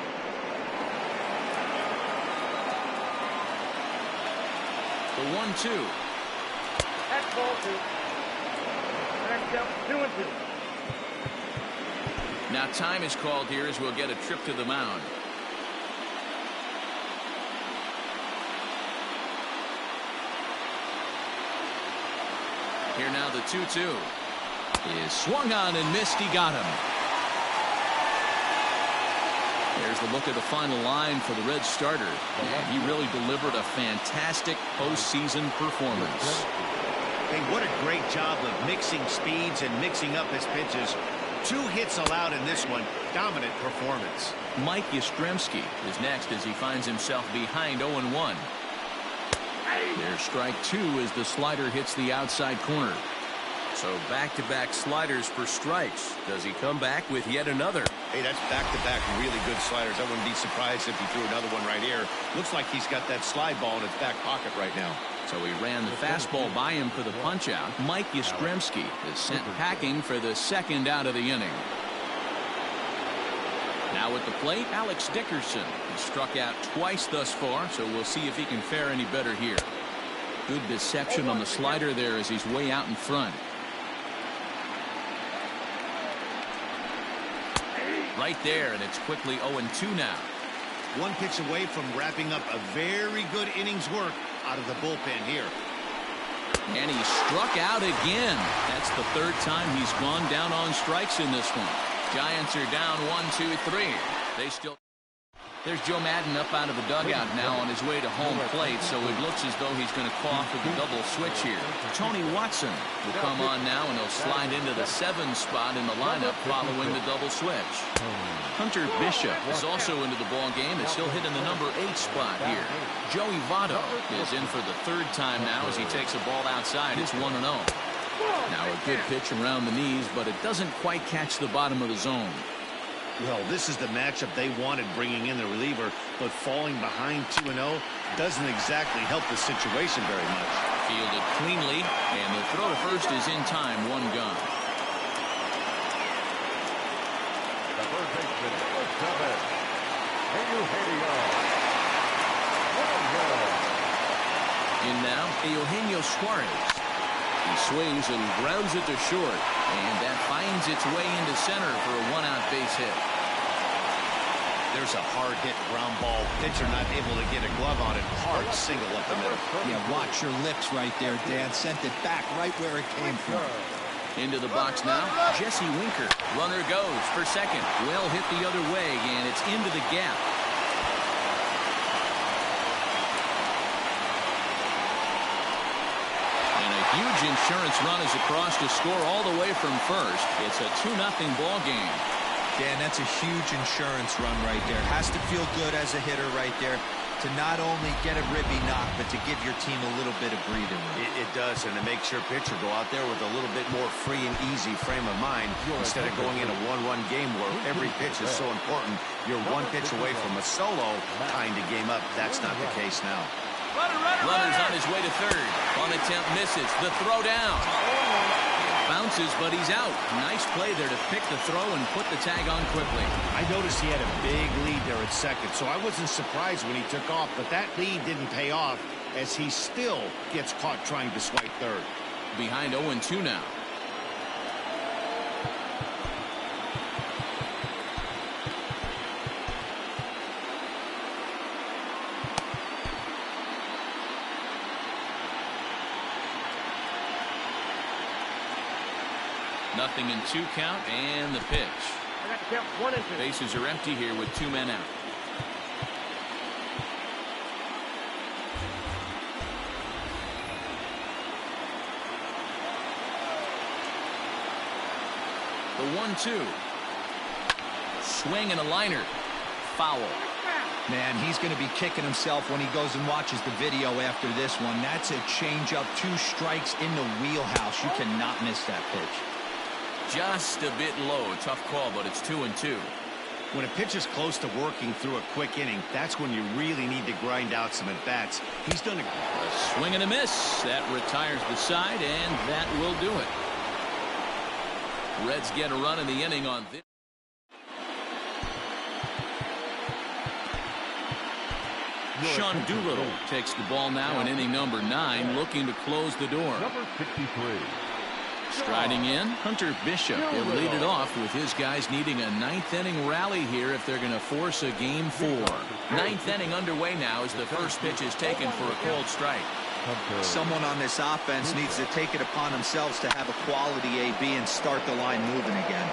The 1-2. That's ball 2. Next up, 2-2. Now time is called here as we'll get a trip to the mound. Here now the 2-2 is swung on and missed. He got him. There's the look at the final line for the Reds starter. And he really delivered a fantastic postseason performance. Hey, what a great job of mixing speeds and mixing up his pitches. 2 hits allowed in this one. Dominant performance. Mike Yastrzemski is next as he finds himself behind 0-1. There's strike 2 as the slider hits the outside corner. So back-to-back sliders for strikes. Does he come back with yet another? Hey, that's back-to-back really good sliders. I wouldn't be surprised if he threw another one right here. Looks like he's got that slide ball in his back pocket right now. So he ran the fastball by him for the punch-out. Mike Yastrzemski is sent packing for the second out of the inning. Now at the plate, Alex Dickerson has struck out twice thus far, so we'll see if he can fare any better here. Good deception on the slider there as he's way out in front. Right there, and it's quickly 0-2 now. One pitch away from wrapping up a very good innings work out of the bullpen here. And he struck out again. That's the third time he's gone down on strikes in this one. Giants are down 1-2-3. They still. There's Joe Madden up out of the dugout now on his way to home plate, so it looks as though he's going to call for the double switch here. Tony Watson will come on now, and he'll slide into the 7 spot in the lineup following the double switch. Hunter Bishop is also into the ball game as he'll hit in the number 8 spot here. Joey Votto is in for the third time now as he takes a ball outside. It's 1-0. Now a good pitch around the knees, but it doesn't quite catch the bottom of the zone. Well, this is the matchup they wanted, bringing in the reliever, but falling behind 2-0 doesn't exactly help the situation very much. Fielded cleanly, and the throw to first is in time. 1 gone. The first baseman is covered. Eugenio. In now, Eugenio Suarez. He swings and grounds it to short, and that finds its way into center for a 1-out base hit. There's a hard hit ground ball. Pitcher not able to get a glove on it. Hard single up the middle. Yeah, watch your lips right there, Dan. Sent it back right where it came from. Into the box now, Jesse Winker. Runner goes for second. Well hit the other way, and it's into the gap. Huge insurance run is across to score all the way from first. It's a 2-0 ball game. Dan, that's a huge insurance run right there. Has to feel good as a hitter right there to not only get a ribby knock, but to give your team a little bit of breathing room. It does, and it makes your pitcher go out there with a little bit more free and easy frame of mind instead of going in a one-run game where every pitch is so important. You're one pitch away from a solo kind of game up. That's not the case now. Runner's on his way to third. On attempt misses. The throw down. It bounces, but he's out. Nice play there to pick the throw and put the tag on quickly. I noticed he had a big lead there at second, so I wasn't surprised when he took off, but that lead didn't pay off as he still gets caught trying to swipe third. Behind 0-2 now. Nothing in 2 count, and the pitch. I got to count 1 and 2. Bases are empty here with 2 men out. The 1-2. Swing and a liner. Foul. Man, he's going to be kicking himself when he goes and watches the video after this one. That's a changeup, 2 strikes in the wheelhouse. You cannot miss that pitch. Just a bit low. Tough call, but it's 2-2. When a pitch is close to working through a quick inning, that's when you really need to grind out some at-bats. He's done a swing and a miss. That retires the side, and that will do it. Reds get a run in the inning on this. Sean Doolittle takes the ball now in inning number 9, looking to close the door. Number 63. Striding in, Hunter Bishop. He'll lead it off with his guys needing a 9th inning rally here if they're going to force a game 4. 9th inning underway now as the first pitch is taken for a cold strike. Someone on this offense needs to take it upon themselves to have a quality AB and start the line moving again.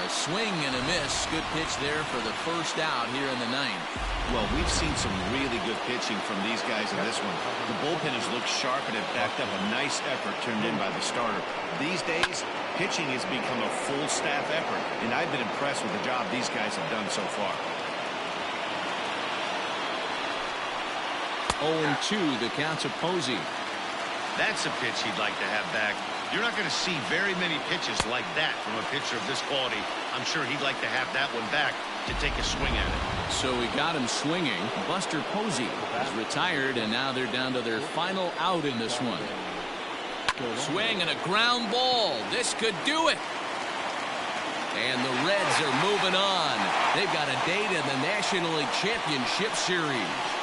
Swing and a miss. Good pitch there for the first out here in the 9th. Well, we've seen some really good pitching from these guys in this one. The bullpen has looked sharp and it backed up a nice effort turned in by the starter. These days, pitching has become a full staff effort, and I've been impressed with the job these guys have done so far. 0-2, the count's a Posey. That's a pitch he'd like to have back. You're not going to see very many pitches like that from a pitcher of this quality. I'm sure he'd like to have that one back to take a swing at it. So we got him swinging. Buster Posey is retired, and now they're down to their final out in this one. Swing and a ground ball. This could do it. And the Reds are moving on. They've got a date in the National League Championship Series.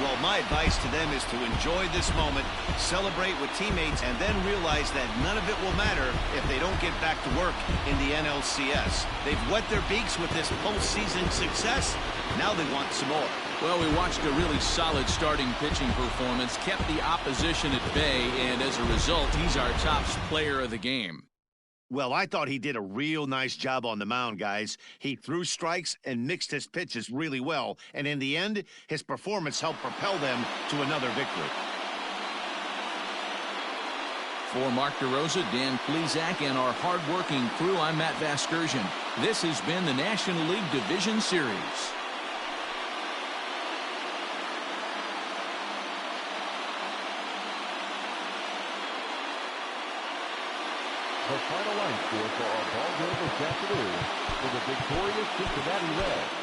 Well, my advice to them is to enjoy this moment, celebrate with teammates, and then realize that none of it will matter if they don't get back to work in the NLCS. They've wet their beaks with this postseason success. Now they want some more. Well, we watched a really solid starting pitching performance, kept the opposition at bay, and as a result, he's our top player of the game. Well, I thought he did a real nice job on the mound, guys. He threw strikes and mixed his pitches really well, and in the end, his performance helped propel them to another victory. For Mark DeRosa, Dan Plesac, and our hard-working crew, I'm Matt Vasgersian. This has been the National League Division Series. The final line score for our ball game this afternoon for the victorious Cincinnati Reds.